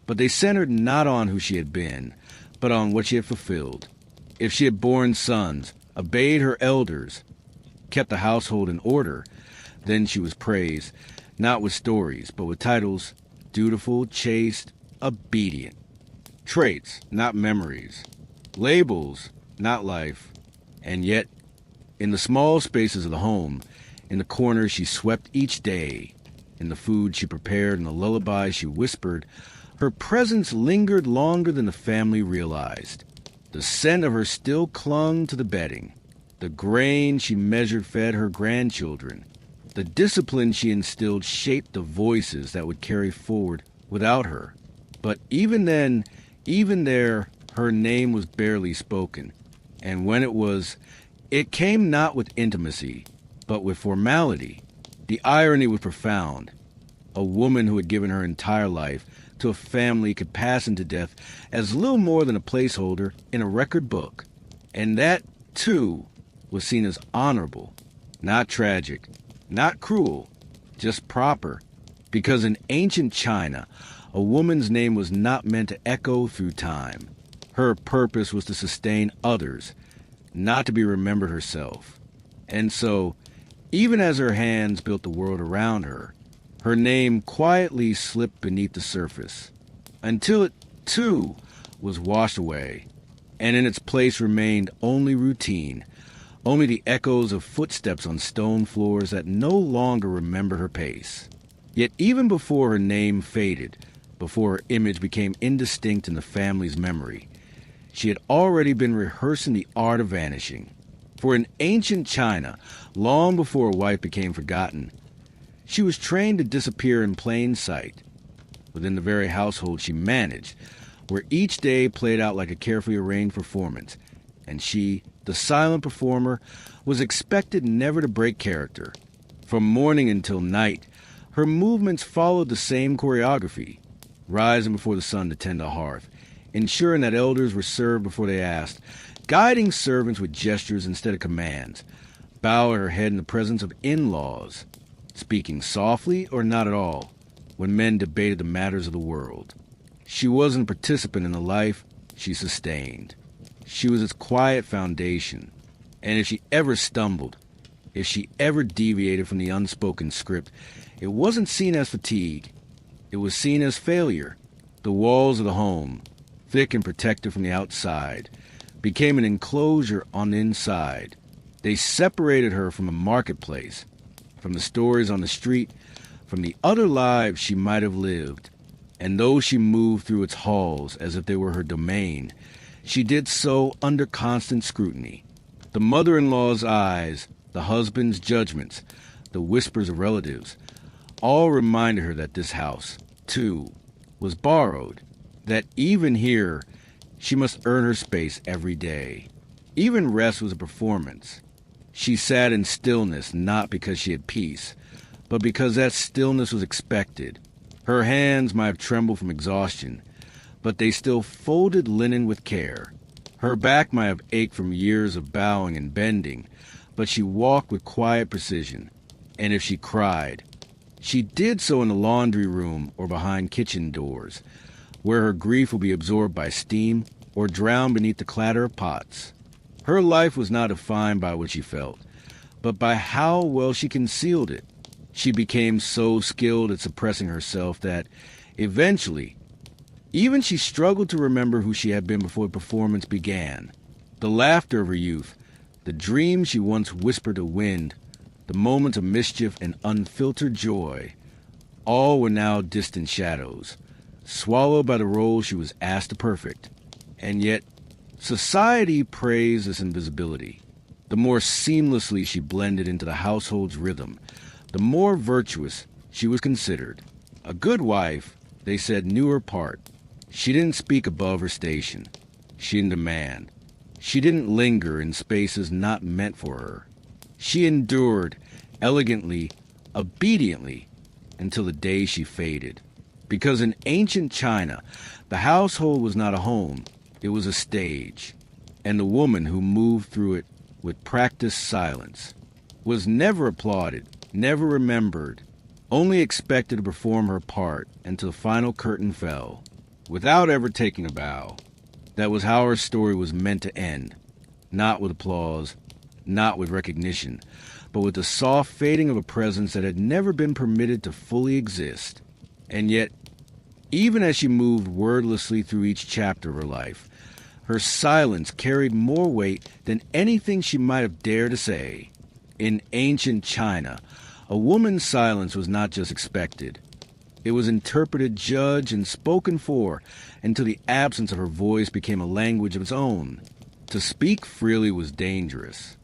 but they centered not on who she had been, but on what she had fulfilled. If she had borne sons, obeyed her elders, kept the household in order, then she was praised, not with stories, but with titles: dutiful, chaste, obedient. Traits, not memories. Labels, not life. And yet, in the small spaces of the home, in the corners she swept each day, in the food she prepared and the lullabies she whispered, her presence lingered longer than the family realized. The scent of her still clung to the bedding. The grain she measured fed her grandchildren. The discipline she instilled shaped the voices that would carry forward without her. But even then, even there, her name was barely spoken. And when it was, it came not with intimacy, but with formality. The irony was profound. A woman who had given her entire life to a family could pass into death as little more than a placeholder in a record book. And that, too, was seen as honorable, not tragic, not cruel, just proper. Because in ancient China, a woman's name was not meant to echo through time. Her purpose was to sustain others, not to be remembered herself. And so, even as her hands built the world around her, her name quietly slipped beneath the surface, until it, too, was washed away, and in its place remained only routine, only the echoes of footsteps on stone floors that no longer remember her pace. Yet even before her name faded, before her image became indistinct in the family's memory, she had already been rehearsing the art of vanishing. For in ancient China, long before a wife became forgotten, she was trained to disappear in plain sight, within the very household she managed, where each day played out like a carefully arranged performance, and she, the silent performer, was expected never to break character. From morning until night, her movements followed the same choreography, rising before the sun to tend the hearth, ensuring that elders were served before they asked, guiding servants with gestures instead of commands, bowing her head in the presence of in-laws, speaking softly or not at all when men debated the matters of the world. She wasn't a participant in the life she sustained. She was its quiet foundation, and if she ever stumbled, if she ever deviated from the unspoken script, it wasn't seen as fatigue. It was seen as failure. The walls of the home, thick and protected from the outside, became an enclosure on the inside. They separated her from a marketplace, from the stories on the street, from the other lives she might have lived. And though she moved through its halls as if they were her domain, she did so under constant scrutiny. The mother-in-law's eyes, the husband's judgments, the whispers of relatives, all reminded her that this house, too, was borrowed, that even here she must earn her space every day. Even rest was a performance. She sat in stillness not because she had peace, but because that stillness was expected. Her hands might have trembled from exhaustion, but they still folded linen with care. Her back might have ached from years of bowing and bending, but she walked with quiet precision. And if she cried, she did so in the laundry room or behind kitchen doors, where her grief would be absorbed by steam or drowned beneath the clatter of pots. Her life was not defined by what she felt, but by how well she concealed it. She became so skilled at suppressing herself that, eventually, even she struggled to remember who she had been before the performance began. The laughter of her youth, the dreams she once whispered to wind, the moments of mischief and unfiltered joy, all were now distant shadows, swallowed by the role she was asked to perfect. And yet, society praised this invisibility. The more seamlessly she blended into the household's rhythm, the more virtuous she was considered. A good wife, they said, knew her part. She didn't speak above her station. She didn't demand. She didn't linger in spaces not meant for her. She endured, elegantly, obediently, until the day she faded. Because in ancient China, the household was not a home, it was a stage. And the woman who moved through it with practiced silence was never applauded, never remembered, only expected to perform her part until the final curtain fell, without ever taking a bow. That was how her story was meant to end, not with applause, not with recognition, but with the soft fading of a presence that had never been permitted to fully exist. And yet, even as she moved wordlessly through each chapter of her life, her silence carried more weight than anything she might have dared to say. In ancient China, a woman's silence was not just expected. It was interpreted, judged, and spoken for until the absence of her voice became a language of its own. To speak freely was dangerous,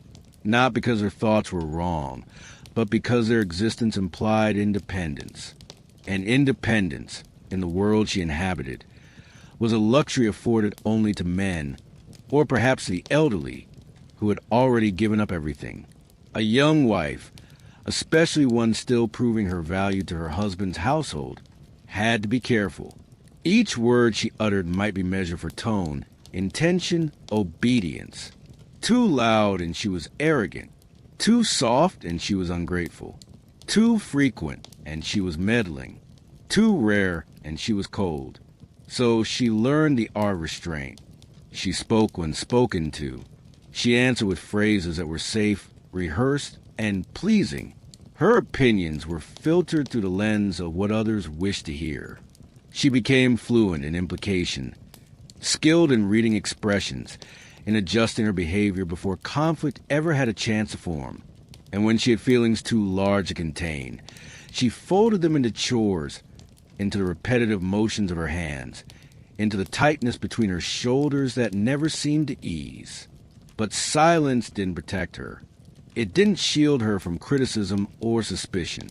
not because her thoughts were wrong, but because their existence implied independence. And independence, in the world she inhabited, was a luxury afforded only to men, or perhaps the elderly, who had already given up everything. A young wife, especially one still proving her value to her husband's household, had to be careful. Each word she uttered might be measured for tone, intention, obedience. Too loud and she was arrogant. Too soft and she was ungrateful. Too frequent, and she was meddling. Too rare, and she was cold. So she learned the art of restraint. She spoke when spoken to. She answered with phrases that were safe, rehearsed, and pleasing. Her opinions were filtered through the lens of what others wished to hear. She became fluent in implication, skilled in reading expressions, in adjusting her behavior before conflict ever had a chance to form. And when she had feelings too large to contain, she folded them into chores, into the repetitive motions of her hands, into the tightness between her shoulders that never seemed to ease. But silence didn't protect her. It didn't shield her from criticism or suspicion.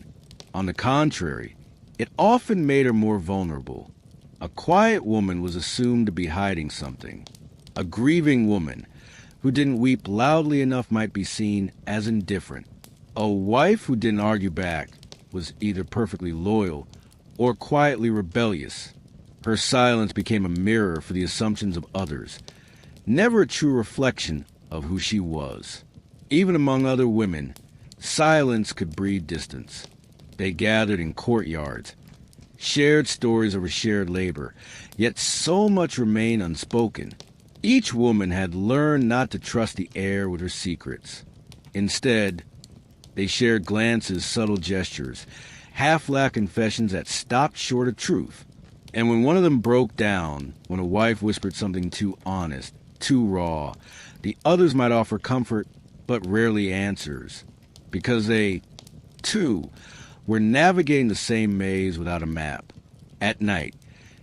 On the contrary, it often made her more vulnerable. A quiet woman was assumed to be hiding something. A grieving woman who didn't weep loudly enough might be seen as indifferent. A wife who didn't argue back was either perfectly loyal or quietly rebellious. Her silence became a mirror for the assumptions of others, never a true reflection of who she was. Even among other women, silence could breed distance. They gathered in courtyards, shared stories over shared labor, yet so much remained unspoken. Each woman had learned not to trust the air with her secrets. Instead, they shared glances, subtle gestures, half-laughed confessions that stopped short of truth. And when one of them broke down, when a wife whispered something too honest, too raw, the others might offer comfort but rarely answers, because they, too, were navigating the same maze without a map. At night,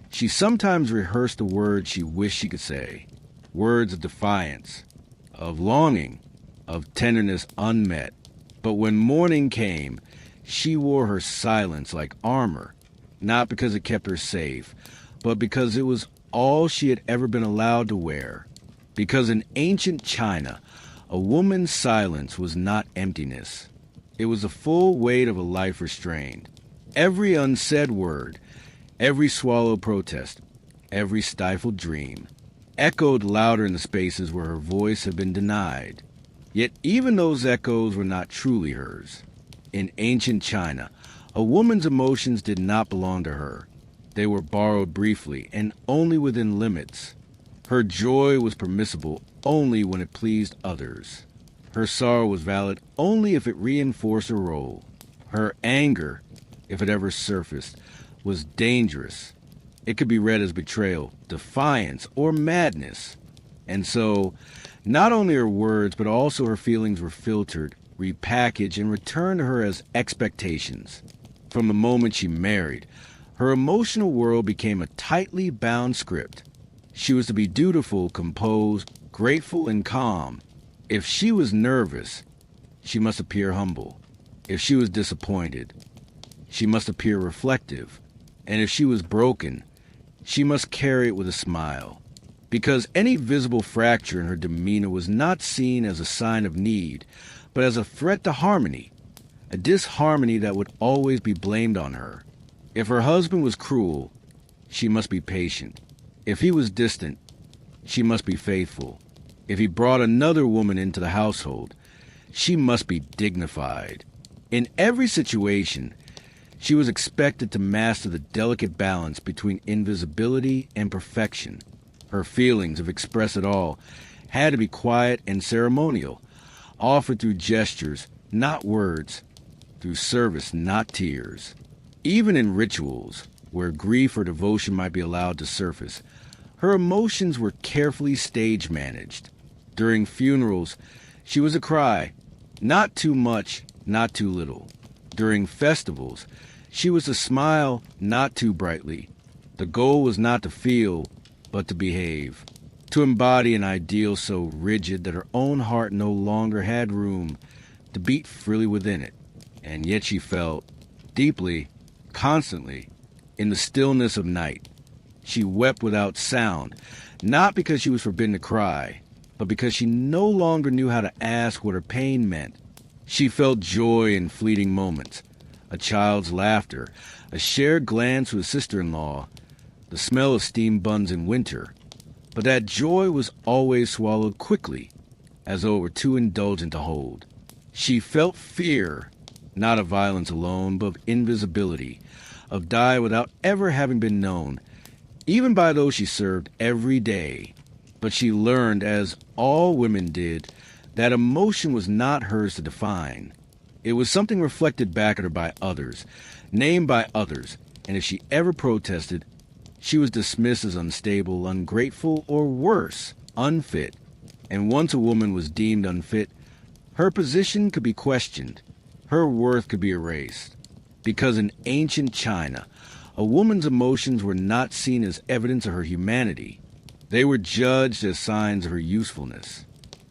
she sometimes rehearsed the words she wished she could say, words of defiance, of longing, of tenderness unmet. But when morning came, she wore her silence like armor, not because it kept her safe, but because it was all she had ever been allowed to wear. Because in ancient China, a woman's silence was not emptiness. It was the full weight of a life restrained. Every unsaid word, every swallowed protest, every stifled dream, echoed louder in the spaces where her voice had been denied. Yet even those echoes were not truly hers. In ancient China, a woman's emotions did not belong to her. They were borrowed briefly and only within limits. Her joy was permissible only when it pleased others. Her sorrow was valid only if it reinforced a role. Her anger, if it ever surfaced, was dangerous. It could be read as betrayal, defiance, or madness. And so, not only her words, but also her feelings were filtered, repackaged, and returned to her as expectations. From the moment she married, her emotional world became a tightly bound script. She was to be dutiful, composed, grateful, and calm. If she was nervous, she must appear humble. If she was disappointed, she must appear reflective. And if she was broken, she must carry it with a smile. Because any visible fracture in her demeanor was not seen as a sign of need, but as a threat to harmony, a disharmony that would always be blamed on her. If her husband was cruel, she must be patient. If he was distant, she must be faithful. If he brought another woman into the household, she must be dignified. In every situation, she was expected to master the delicate balance between invisibility and perfection. Her feelings, if expressed at all, had to be quiet and ceremonial, offered through gestures, not words, through service, not tears. Even in rituals, where grief or devotion might be allowed to surface, her emotions were carefully stage managed. During funerals, she was a cry, not too much, not too little. During festivals, she was a smile, not too brightly. The goal was not to feel, but to behave, to embody an ideal so rigid that her own heart no longer had room to beat freely within it. And yet she felt, deeply, constantly, in the stillness of night. She wept without sound, not because she was forbidden to cry, but because she no longer knew how to ask what her pain meant. She felt joy in fleeting moments, a child's laughter, a shared glance with a sister-in-law, the smell of steamed buns in winter. But that joy was always swallowed quickly, as though it were too indulgent to hold. She felt fear, not of violence alone, but of invisibility, of die without ever having been known, even by those she served every day. But she learned, as all women did, that emotion was not hers to define. It was something reflected back at her by others, named by others, and if she ever protested, she was dismissed as unstable, ungrateful, or worse, unfit. And once a woman was deemed unfit, her position could be questioned, her worth could be erased. Because in ancient China, a woman's emotions were not seen as evidence of her humanity. They were judged as signs of her usefulness.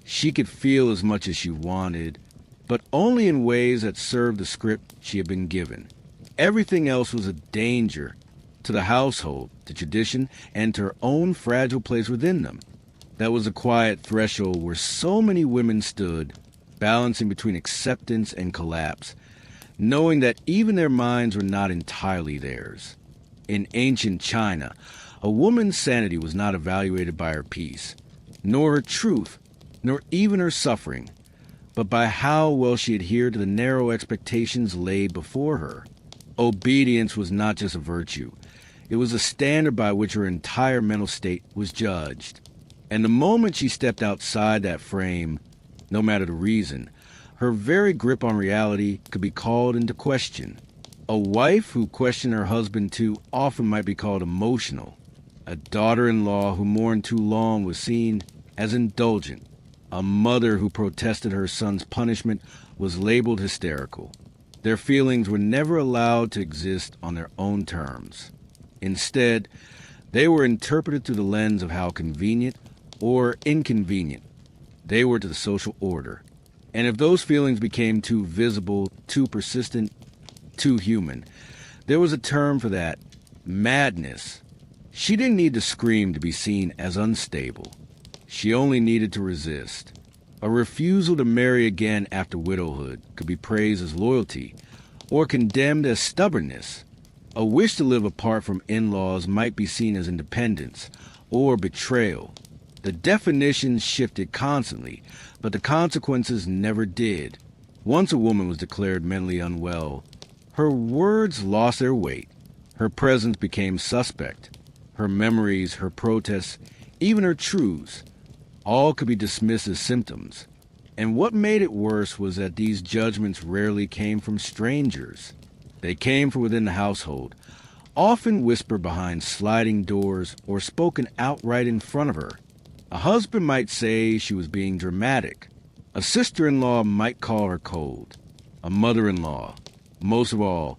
She could feel as much as she wanted, but only in ways that served the script she had been given. Everything else was a danger to the household, to tradition, and to her own fragile place within them. That was a quiet threshold where so many women stood, balancing between acceptance and collapse, knowing that even their minds were not entirely theirs. In ancient China, a woman's sanity was not evaluated by her peace, nor her truth, nor even her suffering, but by how well she adhered to the narrow expectations laid before her. Obedience was not just a virtue. It was a standard by which her entire mental state was judged. And the moment she stepped outside that frame, no matter the reason, her very grip on reality could be called into question. A wife who questioned her husband too often might be called emotional. A daughter-in-law who mourned too long was seen as indulgent. A mother who protested her son's punishment was labeled hysterical. Their feelings were never allowed to exist on their own terms. Instead, they were interpreted through the lens of how convenient or inconvenient they were to the social order. And if those feelings became too visible, too persistent, too human, there was a term for that: madness. She didn't need to scream to be seen as unstable. She only needed to resist. A refusal to marry again after widowhood could be praised as loyalty or condemned as stubbornness. A wish to live apart from in-laws might be seen as independence or betrayal. The definitions shifted constantly, but the consequences never did. Once a woman was declared mentally unwell, her words lost their weight. Her presence became suspect. Her memories, her protests, even her truths, all could be dismissed as symptoms. And what made it worse was that these judgments rarely came from strangers. They came from within the household, often whispered behind sliding doors or spoken outright in front of her. A husband might say she was being dramatic. A sister-in-law might call her cold. A mother-in-law, most of all,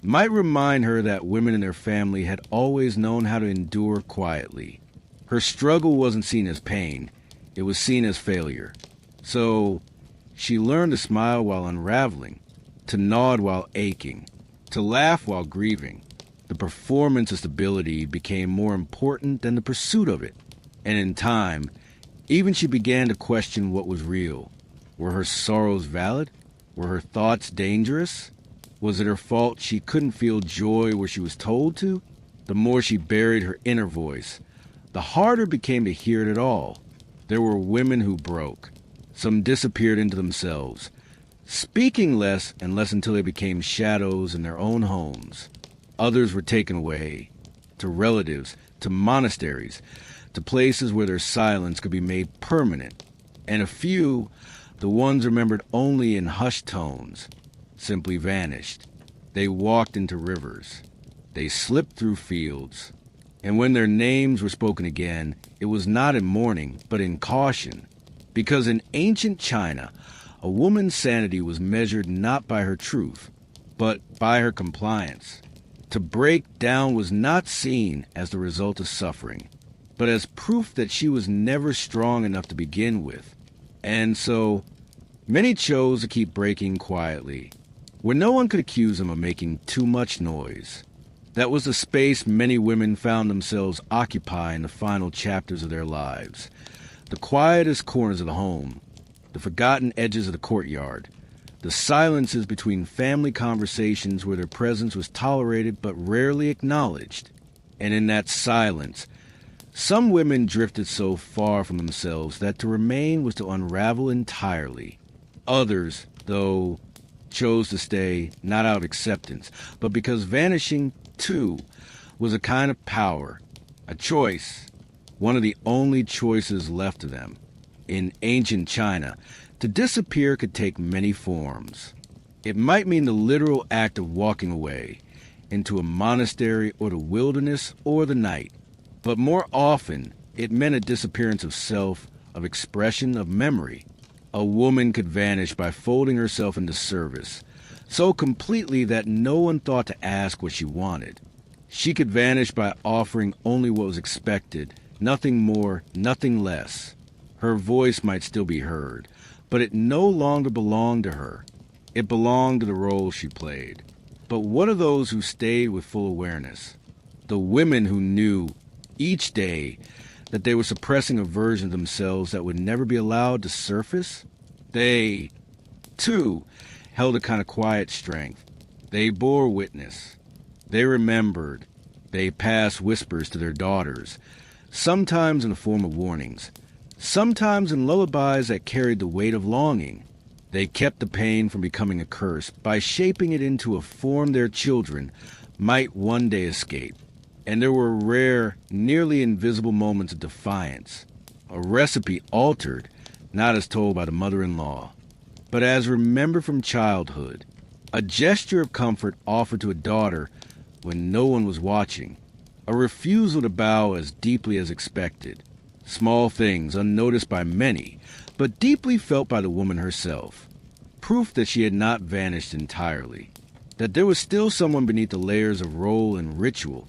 might remind her that women in their family had always known how to endure quietly. Her struggle wasn't seen as pain, it was seen as failure. So she learned to smile while unraveling, to nod while aching, to laugh while grieving. The performance of stability became more important than the pursuit of it. And in time, even she began to question what was real. Were her sorrows valid? Were her thoughts dangerous? Was it her fault she couldn't feel joy where she was told to? The more she buried her inner voice, the harder it became to hear it at all. There were women who broke. Some disappeared into themselves, speaking less and less until they became shadows in their own homes. Others were taken away, to relatives, to monasteries, to places where their silence could be made permanent. And a few, the ones remembered only in hushed tones, simply vanished. They walked into rivers. They slipped through fields. And when their names were spoken again, it was not in mourning, but in caution. Because in ancient China, a woman's sanity was measured not by her truth, but by her compliance. To break down was not seen as the result of suffering, but as proof that she was never strong enough to begin with. And so, many chose to keep breaking quietly, where no one could accuse them of making too much noise. That was the space many women found themselves occupying in the final chapters of their lives. The quietest corners of the home, the forgotten edges of the courtyard, the silences between family conversations where their presence was tolerated but rarely acknowledged. And in that silence, some women drifted so far from themselves that to remain was to unravel entirely. Others, though chose to stay not out of acceptance, but because vanishing, too, was a kind of power, a choice, one of the only choices left to them. In ancient China, to disappear could take many forms. It might mean the literal act of walking away into a monastery or the wilderness or the night, but more often it meant a disappearance of self, of expression, of memory. A woman could vanish by folding herself into service, so completely that no one thought to ask what she wanted. She could vanish by offering only what was expected, nothing more, nothing less. Her voice might still be heard, but it no longer belonged to her. It belonged to the role she played. But what of those who stayed with full awareness? The women who knew, each day, that they were suppressing a version of themselves that would never be allowed to surface? They, too, held a kind of quiet strength. They bore witness. They remembered. They passed whispers to their daughters, sometimes in the form of warnings, sometimes in lullabies that carried the weight of longing. They kept the pain from becoming a curse by shaping it into a form their children might one day escape. And there were rare, nearly invisible moments of defiance, a recipe altered, not as told by the mother-in-law, but as remembered from childhood, a gesture of comfort offered to a daughter when no one was watching, a refusal to bow as deeply as expected, small things unnoticed by many, but deeply felt by the woman herself, proof that she had not vanished entirely, that there was still someone beneath the layers of role and ritual,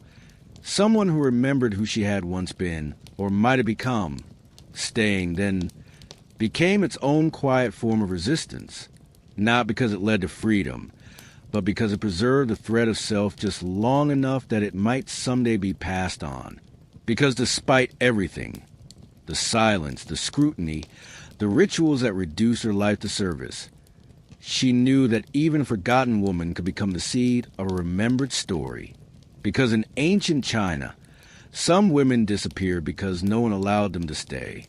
someone who remembered who she had once been, or might have become. Staying, then, became its own quiet form of resistance, not because it led to freedom, but because it preserved the thread of self just long enough that it might someday be passed on. Because despite everything, the silence, the scrutiny, the rituals that reduced her life to service, she knew that even a forgotten woman could become the seed of a remembered story. Because in ancient China, some women disappeared because no one allowed them to stay,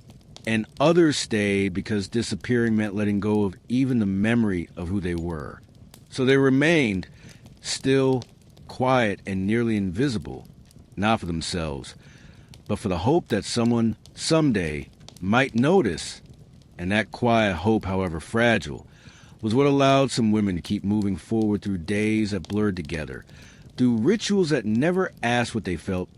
and others stayed because disappearing meant letting go of even the memory of who they were. So they remained still, quiet, and nearly invisible, not for themselves, but for the hope that someone someday might notice. And that quiet hope, however fragile, was what allowed some women to keep moving forward through days that blurred together, through rituals that never asked what they felt,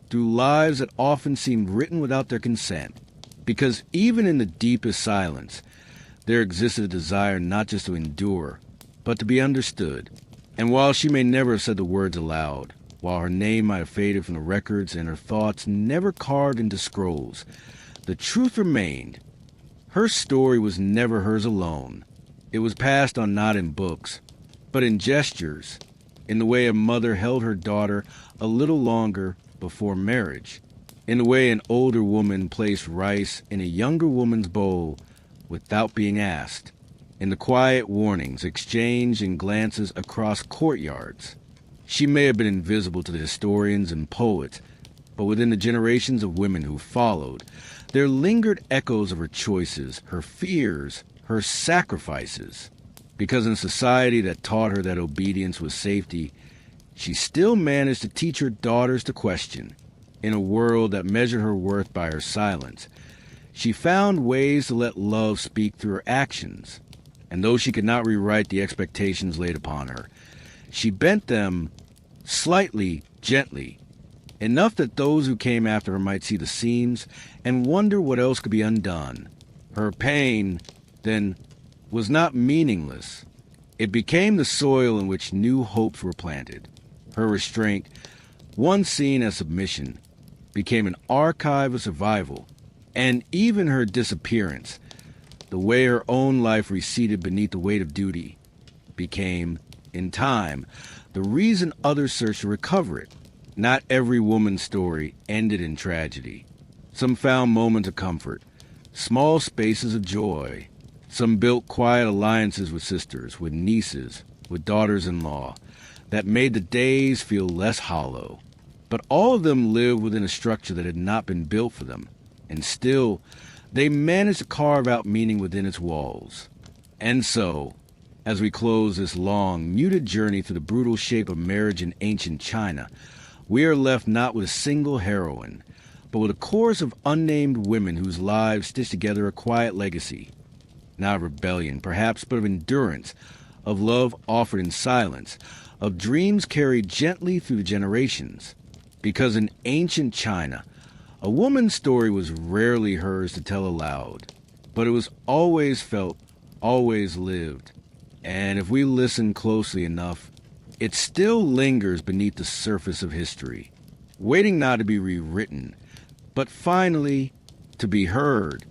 through lives that often seemed written without their consent. Because even in the deepest silence, there existed a desire not just to endure, but to be understood. And while she may never have said the words aloud, while her name might have faded from the records and her thoughts never carved into scrolls, the truth remained. Her story was never hers alone. It was passed on not in books, but in gestures, in the way a mother held her daughter a little longer before marriage, in the way an older woman placed rice in a younger woman's bowl without being asked, in the quiet warnings exchanged in glances across courtyards. She may have been invisible to the historians and poets, but within the generations of women who followed, there lingered echoes of her choices, her fears, her sacrifices. Because in a society that taught her that obedience was safety, she still managed to teach her daughters to question. In a world that measured her worth by her silence, she found ways to let love speak through her actions. And though she could not rewrite the expectations laid upon her, she bent them slightly, gently, enough that those who came after her might see the seams and wonder what else could be undone. Her pain, then, was not meaningless. It became the soil in which new hopes were planted. Her restraint, once seen as submission, became an archive of survival. And even her disappearance, the way her own life receded beneath the weight of duty, became, in time, the reason others searched to recover it. Not every woman's story ended in tragedy. Some found moments of comfort, small spaces of joy. Some built quiet alliances with sisters, with nieces, with daughters-in-law, that made the days feel less hollow. But all of them lived within a structure that had not been built for them, and still, they managed to carve out meaning within its walls. And so, As we close this long, muted journey through the brutal shape of marriage in ancient China, we are left not with a single heroine, but with a chorus of unnamed women whose lives stitch together a quiet legacy, not of rebellion, perhaps, but of endurance, of love offered in silence, of dreams carried gently through the generations. Because in ancient China, a woman's story was rarely hers to tell aloud, but it was always felt, always lived. And if we listen closely enough, it still lingers beneath the surface of history, waiting not to be rewritten, but finally to be heard.